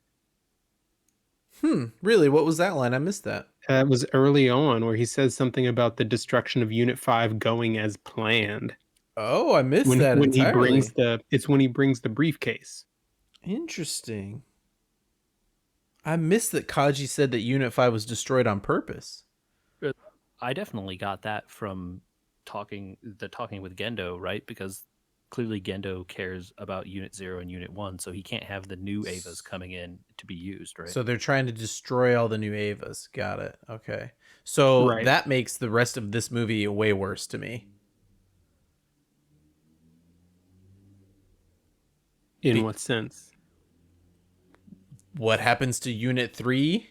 Speaker 1: Really? What was that line? I missed that.
Speaker 3: It was early on where he says something about the destruction of Unit 5 going as planned.
Speaker 1: Oh, I missed
Speaker 3: When
Speaker 1: that
Speaker 3: he
Speaker 1: entirely.
Speaker 3: when he brings the briefcase.
Speaker 1: Interesting. I missed that Kaji said that Unit 5 was destroyed on purpose.
Speaker 2: I definitely got that from talking with Gendo, right? Because clearly Gendo cares about Unit 0 and Unit 1, so he can't have the new Avas coming in to be used, right?
Speaker 1: So they're trying to destroy all the new Avas. Got it. Okay. So
Speaker 3: Right.
Speaker 1: that makes the rest of this movie way worse to me.
Speaker 3: In what sense?
Speaker 1: What happens to Unit 3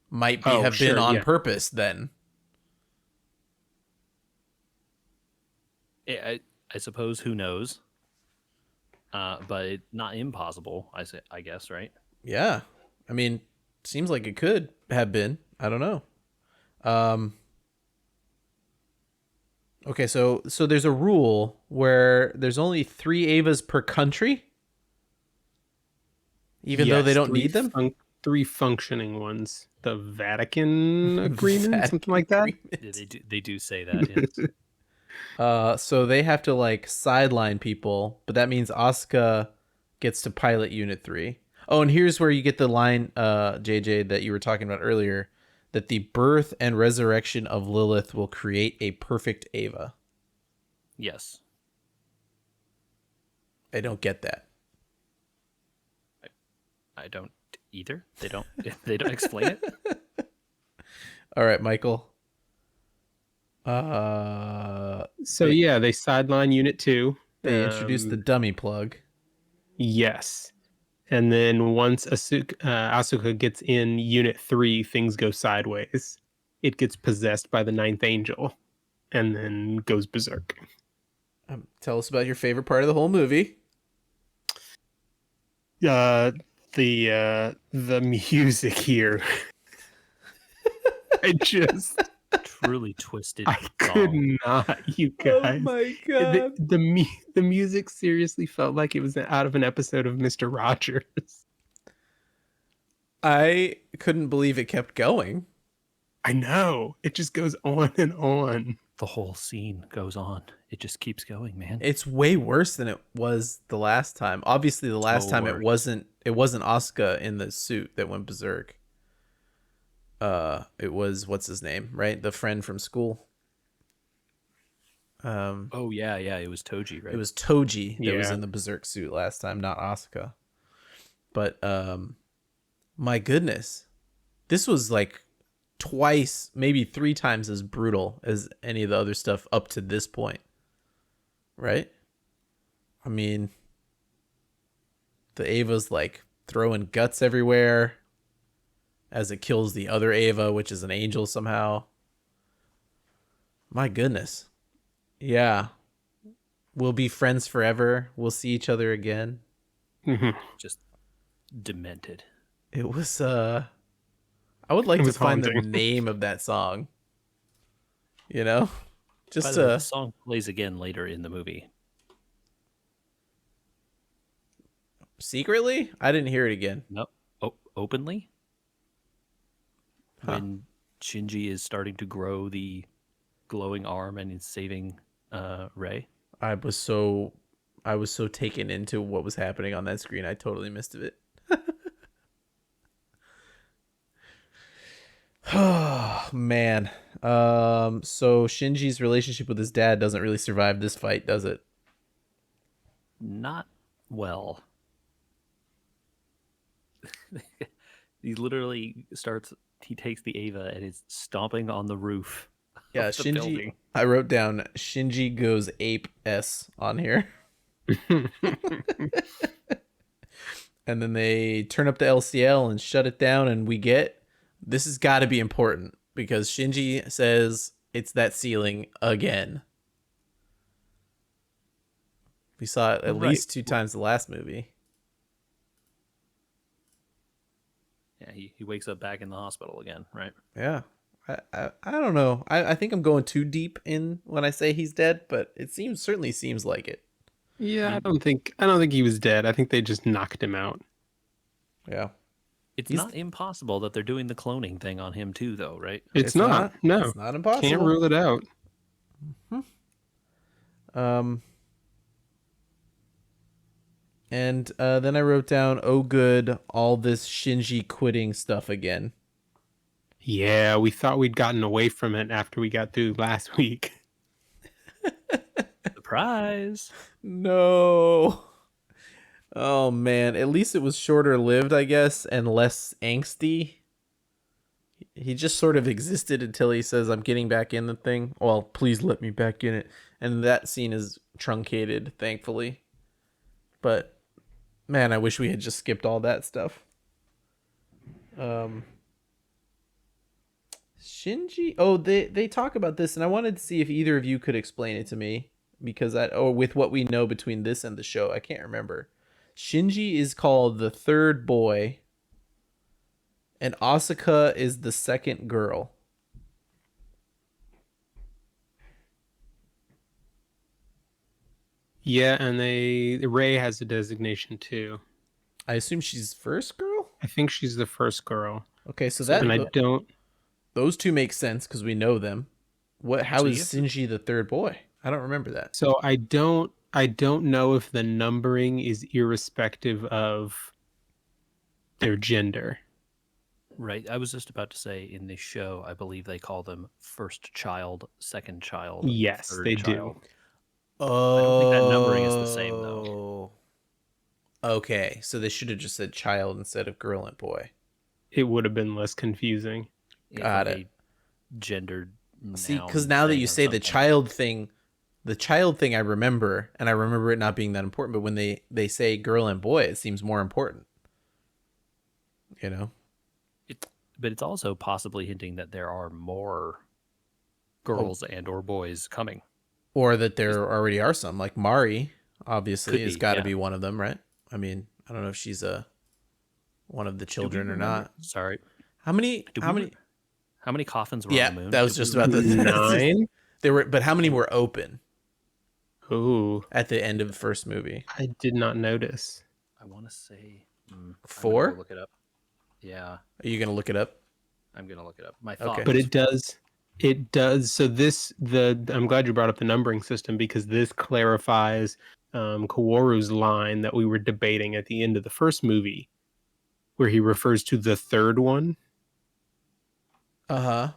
Speaker 1: might
Speaker 3: Oh,
Speaker 1: have been
Speaker 3: sure,
Speaker 1: on
Speaker 3: yeah.
Speaker 1: purpose then.
Speaker 2: I suppose, who knows? But it's not impossible, I guess, right?
Speaker 1: Yeah. I mean, seems like it could have been. I don't know. Okay, so there's a rule where there's only 3 Avas per country, even though they
Speaker 3: Yes,
Speaker 1: don't need them.
Speaker 3: 3 functioning ones. The Vatican Agreement, something like that.
Speaker 2: Yeah, they do say that. Yes.
Speaker 1: So they have to like sideline people, but that means Asuka gets to pilot Unit 3. Oh, and here's where you get the line, JJ, that you were talking about earlier, that the birth and resurrection of Lilith will create a perfect Ava.
Speaker 2: Yes.
Speaker 1: I don't get that.
Speaker 2: I don't either. They don't explain it.
Speaker 1: All right, Michael.
Speaker 3: So yeah, they sideline Unit 2.
Speaker 1: They introduced the dummy plug.
Speaker 3: Yes. And then once Asuka gets in Unit 3, things go sideways. It gets possessed by the Ninth Angel and then goes berserk.
Speaker 1: Tell us about your favorite part of the whole movie.
Speaker 3: The music here. I just
Speaker 2: Truly twisted.
Speaker 3: I could
Speaker 2: song.
Speaker 3: not, you guys.
Speaker 1: Oh my god.
Speaker 3: The music seriously felt like it was out of an episode of Mr. Rogers.
Speaker 1: I couldn't believe it kept going.
Speaker 3: I know. It just goes on and on.
Speaker 2: The whole scene goes on. It just keeps going, man.
Speaker 1: It's way worse than it was the last time. Obviously, the last time it wasn't Asuka in the suit that went berserk. It was, what's his name, right? The friend from school.
Speaker 2: Oh yeah, it was Toji, right?
Speaker 1: It was Toji that was
Speaker 3: Yeah.
Speaker 1: in the berserk suit last time, not Asuka. But my goodness, this was like twice, maybe 3 times as brutal as any of the other stuff up to this point, right? I mean, the Ava's like throwing guts everywhere as it kills the other Ava, which is an angel somehow. My goodness. Yeah. We'll be friends forever. We'll see each other again.
Speaker 3: Mhm.
Speaker 2: Just demented.
Speaker 1: It was I would like
Speaker 3: It
Speaker 1: to
Speaker 3: was
Speaker 1: find the
Speaker 3: haunting.
Speaker 1: name of that song. You know?
Speaker 2: By
Speaker 1: Just
Speaker 2: the way, the song plays again later in the movie.
Speaker 1: secretly? I didn't hear it again.
Speaker 2: No, openly.
Speaker 1: Huh.
Speaker 2: When Shinji is starting to grow the glowing arm and is saving Rei.
Speaker 1: I was so taken into what was happening on that screen. I totally missed it. Oh man. So Shinji's relationship with his dad doesn't really survive this fight, does it?
Speaker 2: Not well. He literally he takes the Ava and is stomping on the roof.
Speaker 1: Yeah,
Speaker 2: of the
Speaker 1: Shinji.
Speaker 2: building.
Speaker 1: I wrote down Shinji goes ape S on here. And then they turn up the LCL and shut it down, and this has got to be important because Shinji says it's that ceiling again. We saw it at
Speaker 2: Right.
Speaker 1: least 2 times the last movie.
Speaker 2: Yeah, he wakes up back in the hospital again, right?
Speaker 1: Yeah. I don't know. I think I'm going too deep in when I say he's dead, but it certainly seems like it.
Speaker 3: Yeah, I don't think he was dead. I think they just knocked him out.
Speaker 1: Yeah.
Speaker 2: It's
Speaker 1: He's-
Speaker 2: not impossible that they're doing the cloning thing on him too, though, right?
Speaker 3: It's not. No.
Speaker 1: It's not impossible.
Speaker 3: Can't rule it out.
Speaker 1: And then I wrote down, oh good, all this Shinji quitting stuff again.
Speaker 3: Yeah, we thought we'd gotten away from it after we got through last week.
Speaker 2: Surprise!
Speaker 1: No. Oh man, at least it was shorter lived, I guess, and less angsty. He just sort of existed until he says, I'm getting back in the thing. Well, please let me back in it. And that scene is truncated, thankfully. But man, I wish we had just skipped all that stuff. Shinji. Oh, they talk about this, and I wanted to see if either of you could explain it to me, because with what we know between this and the show, I can't remember. Shinji is called the third boy, and Asuka is the second girl.
Speaker 3: Yeah, and Rei has a designation too.
Speaker 1: I assume she's first girl.
Speaker 3: I think she's the first girl.
Speaker 1: Okay, so
Speaker 3: And I don't.
Speaker 1: those two make sense because we know them. How
Speaker 2: So
Speaker 1: is
Speaker 2: you have to-
Speaker 1: Shinji the third boy? I don't remember that.
Speaker 3: So I don't I don't know if the numbering is irrespective of their gender.
Speaker 2: Right. I was just about to say in the show, I believe they call them first child, second child,
Speaker 3: Yes,
Speaker 2: third
Speaker 3: they do.
Speaker 2: child. I don't think that numbering is the same though.
Speaker 1: Oh. Okay, so they should have just said child instead of girl and boy.
Speaker 3: It would have been less confusing.
Speaker 2: Yeah,
Speaker 1: Got
Speaker 2: like
Speaker 1: it.
Speaker 2: a gendered
Speaker 1: See, because
Speaker 2: noun
Speaker 1: now that
Speaker 2: thing
Speaker 1: you
Speaker 2: or
Speaker 1: say
Speaker 2: something.
Speaker 1: the child thing I remember, and I remember it not being that important, but when they say girl and boy, it seems more important. You know?
Speaker 2: But it's also possibly hinting that there are more girls and or boys coming.
Speaker 1: Or that there already are some, like Mari, obviously,
Speaker 2: Could
Speaker 1: has
Speaker 2: be,
Speaker 1: got to
Speaker 2: yeah.
Speaker 1: be one of them, right? I mean, I don't know if she's one of the
Speaker 2: Do we
Speaker 1: children or
Speaker 2: remember?
Speaker 1: not.
Speaker 2: Sorry.
Speaker 1: How many?
Speaker 2: Do
Speaker 1: How
Speaker 2: we?
Speaker 1: many?
Speaker 2: How many coffins were on
Speaker 1: Yeah,
Speaker 2: the moon?
Speaker 1: that was
Speaker 2: Did we
Speaker 1: just about
Speaker 2: remember?
Speaker 1: the
Speaker 3: Nine?
Speaker 1: there were, but how many
Speaker 2: And-
Speaker 1: were open
Speaker 3: Oh,
Speaker 1: at the end of the first movie?
Speaker 3: I did not notice.
Speaker 2: I want to say I'm gonna
Speaker 1: 4?
Speaker 2: go look it up. Yeah,
Speaker 1: Are you gonna look it up?
Speaker 2: I'm gonna look it up. My
Speaker 1: Okay.
Speaker 2: thought
Speaker 3: But
Speaker 2: was
Speaker 3: it does. So I'm glad you brought up the numbering system because this clarifies Kaworu's line that we were debating at the end of the first movie, where he refers to the third one.
Speaker 1: Uh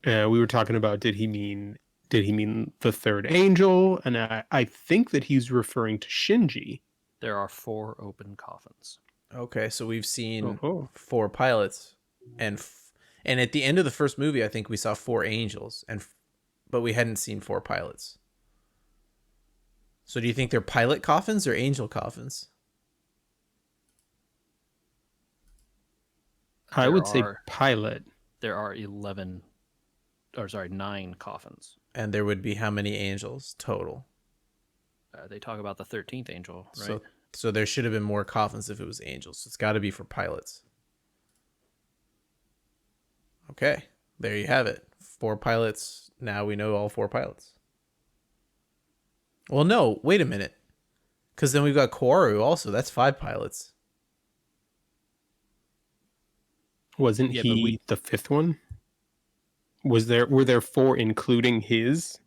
Speaker 1: huh.
Speaker 3: We were talking about did he mean the third angel? And I think that he's referring to Shinji.
Speaker 2: there are 4 open coffins.
Speaker 1: Okay, so we've seen
Speaker 3: Oh,
Speaker 1: 4 pilots, and at the end of the first movie, I think we saw 4 angels, but we hadn't seen 4 pilots. So do you think they're pilot coffins or angel coffins?
Speaker 3: I
Speaker 2: There
Speaker 3: would say
Speaker 2: are-
Speaker 3: pilot.
Speaker 2: There are 9 coffins.
Speaker 1: And there would be how many angels total?
Speaker 2: They talk about the 13th angel, right?
Speaker 1: So there should have been more coffins if it was angels. It's got to be for pilots. Okay, there you have it. 4 pilots. Now we know all 4 pilots. Well, no, wait a minute. Because then we've got Koaru also. That's 5 pilots.
Speaker 3: Wasn't
Speaker 2: Yeah, but
Speaker 3: he the fifth one? Were there 4 including his?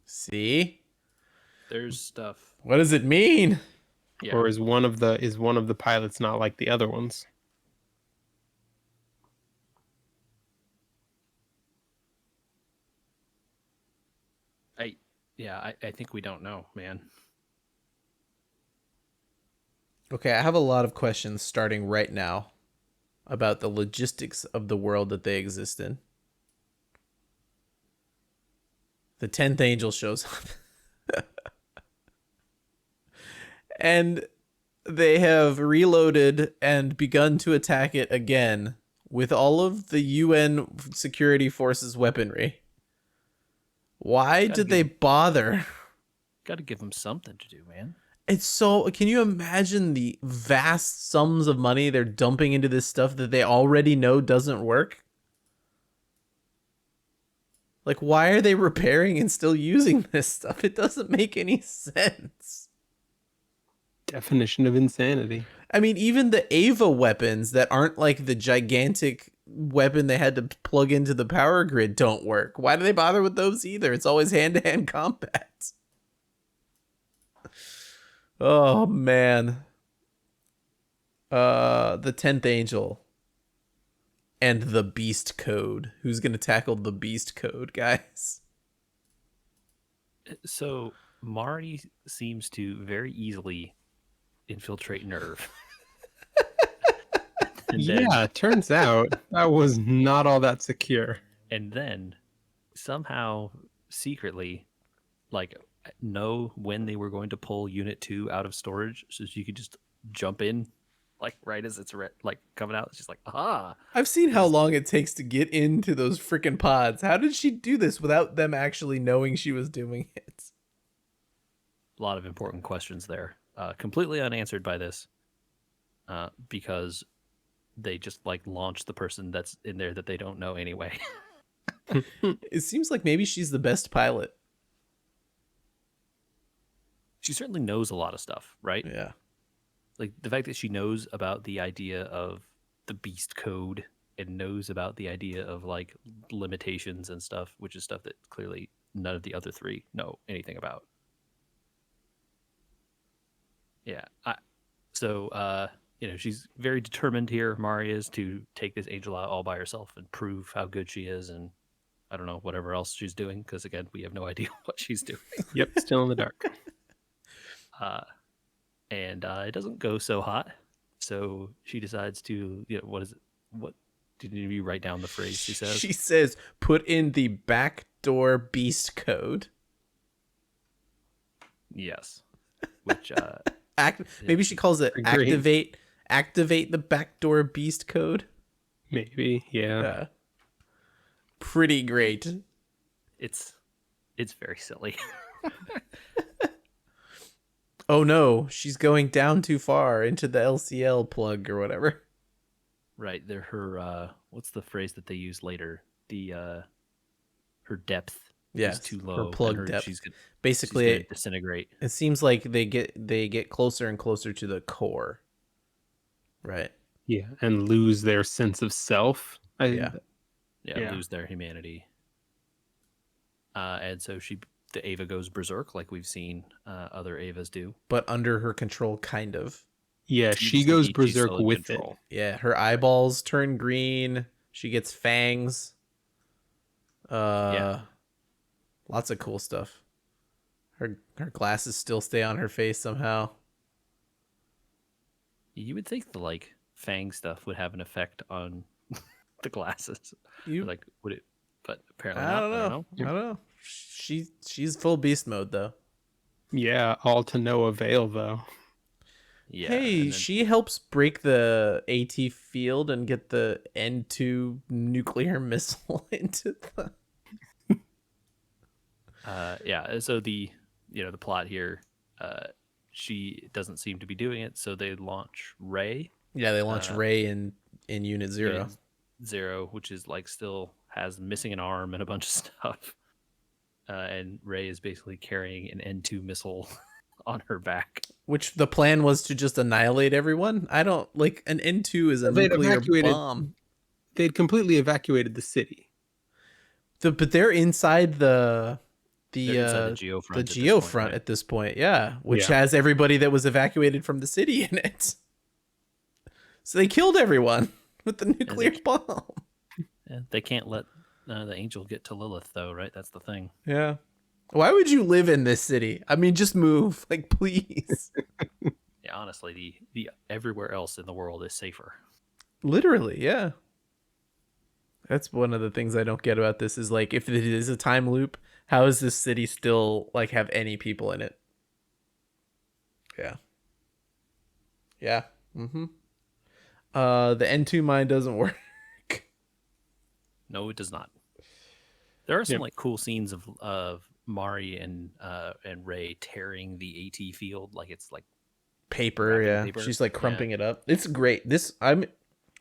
Speaker 1: See?
Speaker 2: There's stuff.
Speaker 1: What does it mean?
Speaker 2: Yeah.
Speaker 3: Or is one of the pilots not like the other ones?
Speaker 2: I think we don't know, man.
Speaker 1: Okay, I have a lot of questions starting right now about the logistics of the world that they exist in. The 10th angel shows up. And they have reloaded and begun to attack it again with all of the UN security forces weaponry. Why did they bother?
Speaker 2: Got to give them something to do, man.
Speaker 1: It's so, can you imagine the vast sums of money they're dumping into this stuff that they already know doesn't work? Like, why are they repairing and still using this stuff? It doesn't make any sense.
Speaker 3: Definition of insanity.
Speaker 1: I mean, even the Ava weapons that aren't like the gigantic weapon they had to plug into the power grid don't work. Why do they bother with those either? It's always hand-to-hand combat. Oh, man. The 10th angel and the beast code. Who's going to tackle the beast code, guys?
Speaker 2: So Mari seems to very easily infiltrate Nerve.
Speaker 3: Yeah, it turns out that was not all that secure.
Speaker 2: And then somehow secretly, like, know when they were going to pull Unit 2 out of storage so you could just jump in, like, right as it's like coming out. It's just like, aha.
Speaker 1: I've seen how long it takes to get into those freaking pods. How did she do this without them actually knowing she was doing it?
Speaker 2: A lot of important questions there. Completely unanswered by this because they just, like, launch the person that's in there that they don't know anyway.
Speaker 1: It seems like maybe she's the best pilot.
Speaker 2: She certainly knows a lot of stuff, right?
Speaker 1: Yeah.
Speaker 2: Like the fact that she knows about the idea of the beast code and knows about the idea of like limitations and stuff, which is stuff that clearly none of the other three know anything about. Yeah. She's very determined here, Mari is, to take this angel out all by herself and prove how good she is, and I don't know, whatever else she's doing, because again, we have no idea what she's doing.
Speaker 3: Yep, still in the dark.
Speaker 2: And it doesn't go so hot. So she decides to, what is it? What did you write down the phrase she says?
Speaker 1: She says, put in the backdoor beast code.
Speaker 2: Yes. Which,
Speaker 1: maybe she calls it
Speaker 3: Agreed.
Speaker 1: activate the backdoor beast code.
Speaker 3: Maybe, yeah.
Speaker 1: Pretty great.
Speaker 2: It's very silly.
Speaker 1: Oh no, she's going down too far into the LCL plug or whatever.
Speaker 2: Right. They're her what's the phrase that they use later? The her depth is too low.
Speaker 1: Her plug depth.
Speaker 2: Basically
Speaker 1: Basically,
Speaker 2: disintegrate.
Speaker 1: it seems like they get closer and closer to the core. Right.
Speaker 3: Yeah, and lose their sense of self.
Speaker 2: Yeah, lose their humanity. And so the Ava goes berserk, like we've seen other Avas do.
Speaker 1: But under her control, kind of.
Speaker 3: Yeah, she goes berserk with it.
Speaker 1: Yeah, her eyeballs turn green. She gets fangs. Lots of cool stuff. Her glasses still stay on her face somehow.
Speaker 2: You would think the like fang stuff would have an effect on the glasses. Like, would it? But apparently not. I don't
Speaker 1: know. She's full beast mode though.
Speaker 3: Yeah, all to no avail though.
Speaker 1: Yeah. Hey, she helps break the AT field and get the N2 nuclear missile into the.
Speaker 2: So the plot here, she doesn't seem to be doing it, so they launch Ray.
Speaker 1: Yeah, they launch Ray in Unit 0.
Speaker 2: Zero, which is like still has missing an arm and a bunch of stuff. And Ray is basically carrying an N2 missile on her back.
Speaker 1: Which the plan was to just annihilate everyone? I don't like an N2 is a nuclear bomb.
Speaker 3: They'd completely evacuated the city.
Speaker 1: But they're inside the
Speaker 2: geofront
Speaker 1: at this point, yeah, which has everybody that was evacuated from the city in it. So they killed everyone with the nuclear bomb.
Speaker 2: Yeah, they can't let the angel get to Lilith, though, right? That's the thing.
Speaker 1: Yeah. Why would you live in this city? I mean, just move, like, please.
Speaker 2: Yeah, honestly, the everywhere else in the world is safer.
Speaker 1: Literally, yeah. That's one of the things I don't get about this is like, if it is a time loop, how is this city still like have any people in it? Yeah. Yeah. Mm-hmm. The N2 mine doesn't work.
Speaker 2: No, it does not. There are some like cool scenes of Mari and Ray tearing the AT field like it's like
Speaker 1: paper. Yeah, paper. She's like crumping it up. It's great. I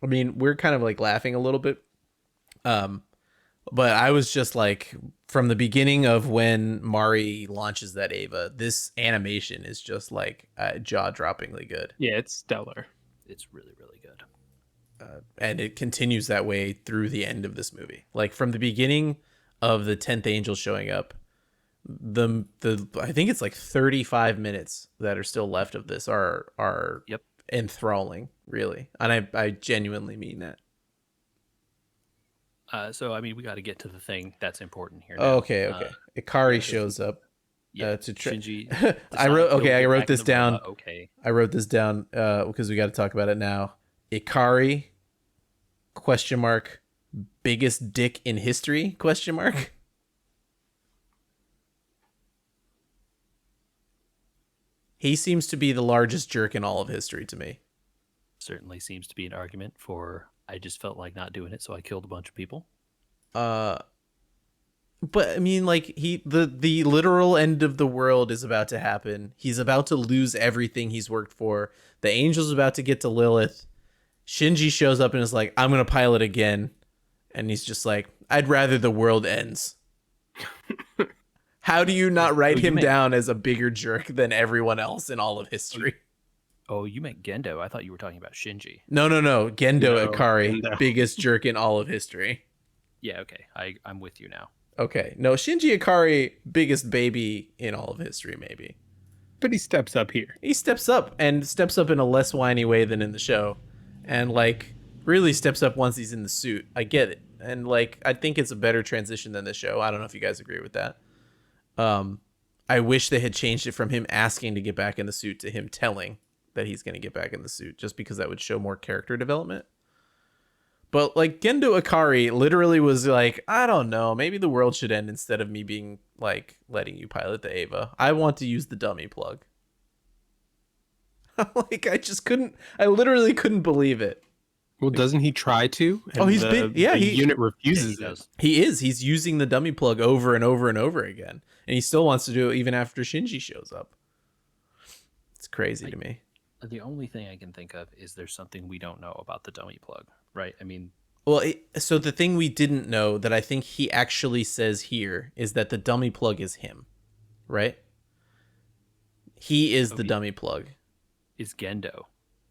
Speaker 1: mean, we're kind of like laughing a little bit. But I was just like, from the beginning of when Mari launches that Ava, this animation is just like jaw-droppingly good.
Speaker 3: Yeah, it's stellar.
Speaker 2: It's really, really good.
Speaker 1: And it continues that way through the end of this movie. Like from the beginning of the 10th angel showing up, the I think it's like 35 minutes that are still left of this are enthralling, really. And I genuinely mean that.
Speaker 2: So I mean, we got to get to the thing that's important here.
Speaker 1: Now. Okay. Ikari shows up.
Speaker 2: To Shinji.
Speaker 1: I wrote this down. I wrote this down because we got to talk about it now. Ikari ? Biggest dick in history ? He seems to be the largest jerk in all of history to me.
Speaker 2: Certainly seems to be an argument for I just felt like not doing it, so I killed a bunch of people.
Speaker 1: But I mean, like the literal end of the world is about to happen. He's about to lose everything he's worked for. The angel's about to get to Lilith. Shinji shows up and is like, I'm gonna pilot again, and he's just like, I'd rather the world ends. How do you not write him down as a bigger jerk than everyone else in all of history?
Speaker 2: Oh, you meant Gendo. I thought you were talking about Shinji.
Speaker 1: No. Gendo
Speaker 3: No,
Speaker 1: Ikari,
Speaker 3: Gendo.
Speaker 1: biggest jerk in all of history.
Speaker 2: Yeah, okay. I'm with you now.
Speaker 1: Okay. No, Shinji Ikari, biggest baby in all of history, maybe.
Speaker 3: But he steps up here.
Speaker 1: He steps up and steps up in a less whiny way than in the show. And, like, really steps up once he's in the suit. I get it. And, like, I think it's a better transition than the show. I don't know if you guys agree with that. I wish they had changed it from him asking to get back in the suit to him telling that he's going to get back in the suit, just because that would show more character development. But, like, Gendo Ikari literally was like, I don't know, maybe the world should end instead of me being, like, letting you pilot the Ava. I want to use the dummy plug. Like, I literally couldn't believe it.
Speaker 3: Well, doesn't he try to?
Speaker 1: Oh, he's been, yeah,
Speaker 3: the
Speaker 1: he
Speaker 3: unit refuses
Speaker 2: he
Speaker 3: it.
Speaker 2: does.
Speaker 1: he's using the dummy plug over and over and over again. And he still wants to do it even after Shinji shows up. It's crazy to me.
Speaker 2: The only thing I can think of is there's something we don't know about the dummy plug, right? I mean,
Speaker 1: Well, so the thing we didn't know that I think he actually says here is that the dummy plug is him, right? He is the dummy plug.
Speaker 2: is Gendo.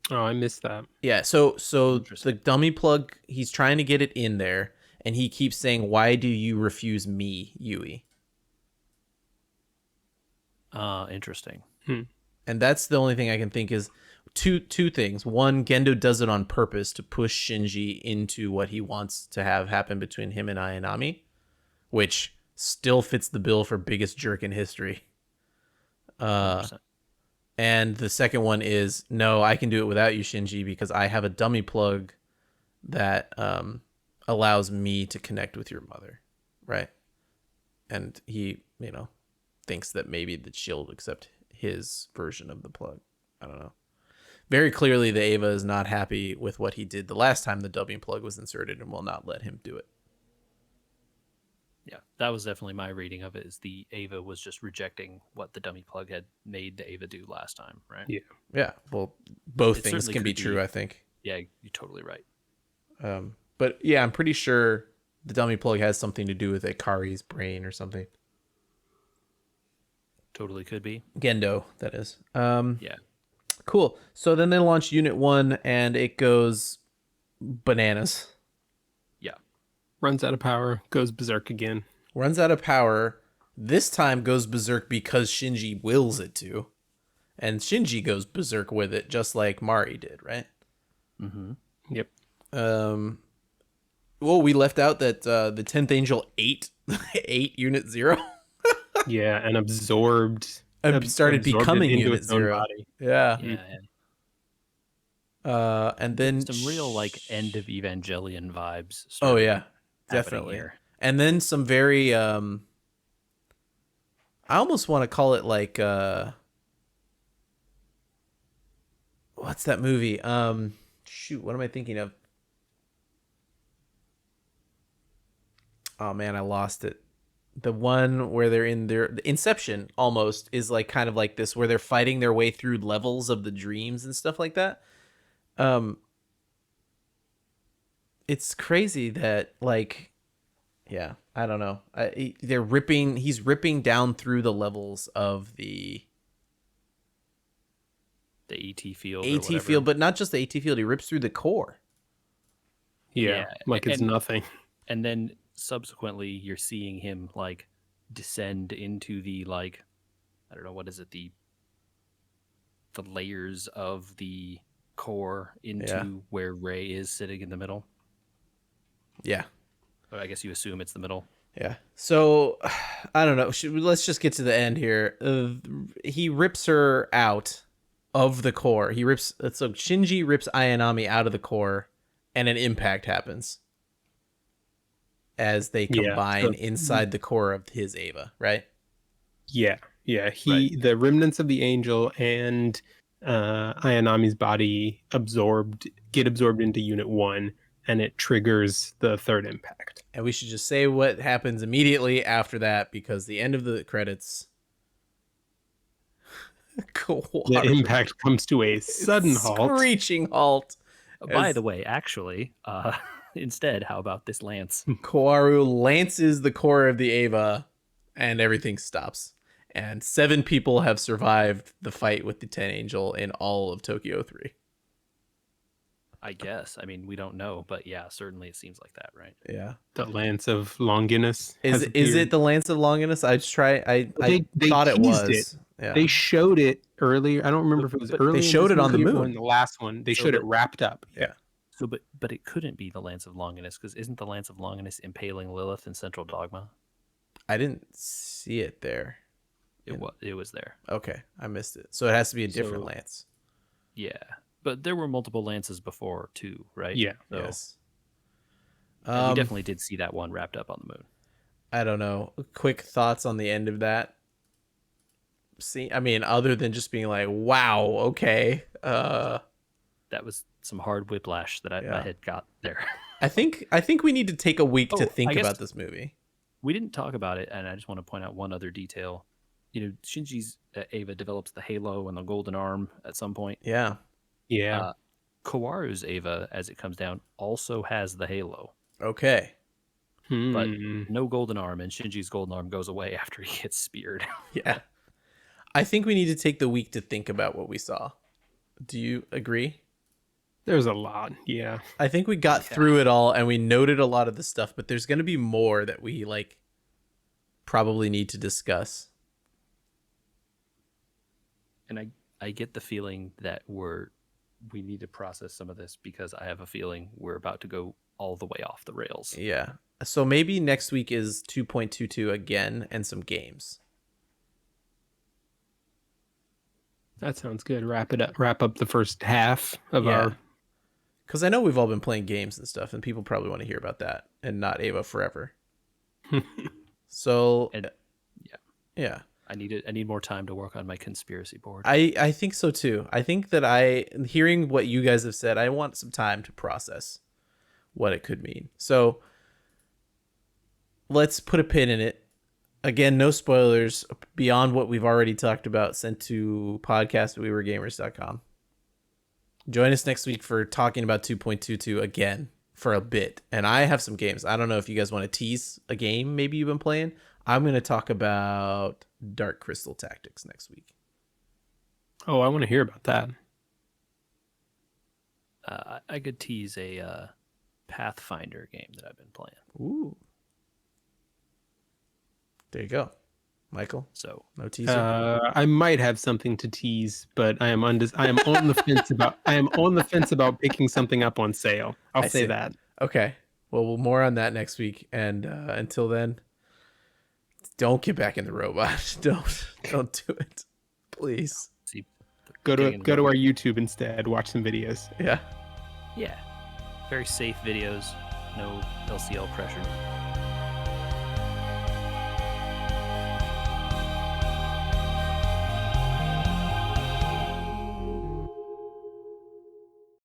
Speaker 3: Oh, I missed that.
Speaker 1: Yeah, so the
Speaker 2: Interesting.
Speaker 1: dummy plug, he's trying to get it in there, and he keeps saying, "Why do you refuse me, Yui?"
Speaker 2: Interesting.
Speaker 1: And that's the only thing I can think is two things. One, Gendo does it on purpose to push Shinji into what he wants to have happen between him and Ayanami, which still fits the bill for biggest jerk in history.
Speaker 2: 100%.
Speaker 1: And the second one is, no, I can do it without you, Shinji, because I have a dummy plug that allows me to connect with your mother, right? And he, thinks that maybe that she'll accept his version of the plug. I don't know. Very clearly, the Ava is not happy with what he did the last time the dummy plug was inserted and will not let him do it.
Speaker 2: Yeah, that was definitely my reading of it. Is the Ava was just rejecting what the dummy plug had made the Ava do last time, right?
Speaker 3: Yeah.
Speaker 1: Yeah, well, both
Speaker 2: It
Speaker 1: things
Speaker 2: certainly
Speaker 1: can be
Speaker 2: could
Speaker 1: true,
Speaker 2: be.
Speaker 1: I think.
Speaker 2: Yeah, you're totally right.
Speaker 1: But yeah, I'm pretty sure the dummy plug has something to do with Ikari's brain or something.
Speaker 2: Totally could be.
Speaker 1: Gendo, that is.
Speaker 2: Yeah.
Speaker 1: Cool. So then they launch Unit 1, and it goes bananas.
Speaker 2: Yeah.
Speaker 3: Runs out of power, goes berserk again.
Speaker 1: Runs out of power. This time goes berserk because Shinji wills it to. And Shinji goes berserk with it, just like Mari did, right?
Speaker 2: Mm-hmm.
Speaker 3: Yep.
Speaker 1: Well, we left out that the 10th Angel ate Unit 0.
Speaker 3: Yeah, and absorbed.
Speaker 1: Started
Speaker 3: absorbed it
Speaker 1: becoming
Speaker 3: into
Speaker 1: Unit
Speaker 3: its own
Speaker 1: 0.
Speaker 3: body.
Speaker 1: Yeah.
Speaker 2: Yeah.
Speaker 1: And then
Speaker 2: Some real like end of Evangelion vibes.
Speaker 1: Oh
Speaker 2: started
Speaker 1: yeah,
Speaker 2: happening
Speaker 1: definitely.
Speaker 2: here.
Speaker 1: And then some very I almost want to call it like what's that movie? Shoot, what am I thinking of? Oh man, I lost it. The one where they're in their Inception almost is like kind of like this, where they're fighting their way through levels of the dreams and stuff like that. It's crazy that like, yeah, I don't know. He's ripping down through the levels of the
Speaker 2: ET field.
Speaker 1: AT field, but not just the AT field. He rips through the core.
Speaker 3: Yeah, like it's nothing.
Speaker 2: And then subsequently you're seeing him like descend into the like, I don't know, what is it, the layers of the core into where Rey is sitting in the middle.
Speaker 1: Yeah.
Speaker 2: But I guess you assume it's the middle.
Speaker 1: Yeah. So I don't know. Let's just get to the end here. He rips her out of the core. So Shinji rips Ayanami out of the core, and an impact happens as they combine inside the core of his Ava, right?
Speaker 3: Yeah. The remnants of the angel and Ayanami's body get absorbed into Unit 1, and it triggers the third impact.
Speaker 1: And we should just say what happens immediately after that, because the end of the credits.
Speaker 3: The impact comes to a sudden halt.
Speaker 1: Screeching halt.
Speaker 2: By the way, actually, instead, how about this lance?
Speaker 1: Koharu lances the core of the Ava, and everything stops. and 7 people have survived the fight with the 10 Angel in all of Tokyo 3.
Speaker 2: I guess. I mean, we don't know, but yeah, certainly it seems like that, right?
Speaker 1: Yeah.
Speaker 3: The Lance of Longinus
Speaker 1: Is it the Lance of Longinus? I thought it
Speaker 3: teased
Speaker 1: was. Yeah.
Speaker 3: They showed it earlier. I don't remember if it was
Speaker 2: But
Speaker 3: early.
Speaker 1: they showed it on the
Speaker 3: or
Speaker 1: moon.
Speaker 3: in the last one. They
Speaker 2: So
Speaker 3: showed it
Speaker 2: that-
Speaker 3: wrapped up.
Speaker 1: Yeah.
Speaker 2: So, but it couldn't be the Lance of Longinus, because isn't the Lance of Longinus impaling Lilith in Central Dogma?
Speaker 1: I didn't see it there.
Speaker 2: It was there.
Speaker 1: Okay, I missed it. So it has to be a different
Speaker 2: So-
Speaker 1: Lance.
Speaker 2: Yeah, but there were multiple lances before too, right?
Speaker 3: Yeah.
Speaker 2: So,
Speaker 1: Yes.
Speaker 2: and we definitely did see that one wrapped up on the moon.
Speaker 1: I don't know. Quick thoughts on the end of that. See, I mean, other than just being like, "Wow, okay."
Speaker 2: That was some hard whiplash that my
Speaker 1: Yeah.
Speaker 2: head got there.
Speaker 1: I think we need to take a week to
Speaker 2: Oh,
Speaker 1: think
Speaker 2: I guess-
Speaker 1: about this movie.
Speaker 2: We didn't talk about it, and I just want to point out one other detail. You know, Shinji's Ava develops the halo and the golden arm at some point.
Speaker 1: Yeah.
Speaker 3: Yeah.
Speaker 2: Kawaru's Ava, as it comes down, also has the halo,
Speaker 1: Okay.
Speaker 2: but
Speaker 3: Hmm.
Speaker 2: no golden arm, and Shinji's golden arm goes away after he gets speared.
Speaker 1: Yeah. I think we need to take the week to think about what we saw. Do you agree?
Speaker 3: There's a lot. Yeah.
Speaker 1: I think we got through it all and we noted a lot of the stuff, but there's going to be more that we probably need to discuss.
Speaker 2: And I get the feeling that we need to process some of this, because I have a feeling we're about to go all the way off the rails.
Speaker 1: Yeah. So maybe next week is 2.22 again and some games.
Speaker 3: That sounds good. Wrap up the first half of our.
Speaker 1: Because I know we've all been playing games and stuff, and people probably want to hear about that and not Ava Forever. So,
Speaker 2: And
Speaker 1: yeah.
Speaker 2: I need more time to work on my conspiracy board.
Speaker 1: I think so too. I think that hearing what you guys have said, I want some time to process what it could mean. So let's put a pin in it. Again, no spoilers beyond what we've already talked about, sent to podcast@weweregamers.com. Join us next week for talking about 2.22 again for a bit. And I have some games. I don't know if you guys want to tease a game maybe you've been playing. I'm going to talk about Dark Crystal Tactics next week.
Speaker 3: Oh, I want to hear about that.
Speaker 2: I could tease a Pathfinder game that I've been playing.
Speaker 1: Ooh. There you go. Michael,
Speaker 2: So
Speaker 1: no teaser.
Speaker 3: I might have something to tease, but I am on the fence about. I am on the fence about picking something up on sale. I'll
Speaker 1: I
Speaker 3: say
Speaker 1: see.
Speaker 3: that.
Speaker 1: Okay. Well, more on that next week. And until then, don't get back in the robot. Don't do it. Please.
Speaker 2: see,
Speaker 3: Go
Speaker 2: getting
Speaker 3: to
Speaker 2: into
Speaker 3: our YouTube instead. Watch some videos.
Speaker 1: Yeah.
Speaker 2: yeah, very safe videos, no LCL pressure.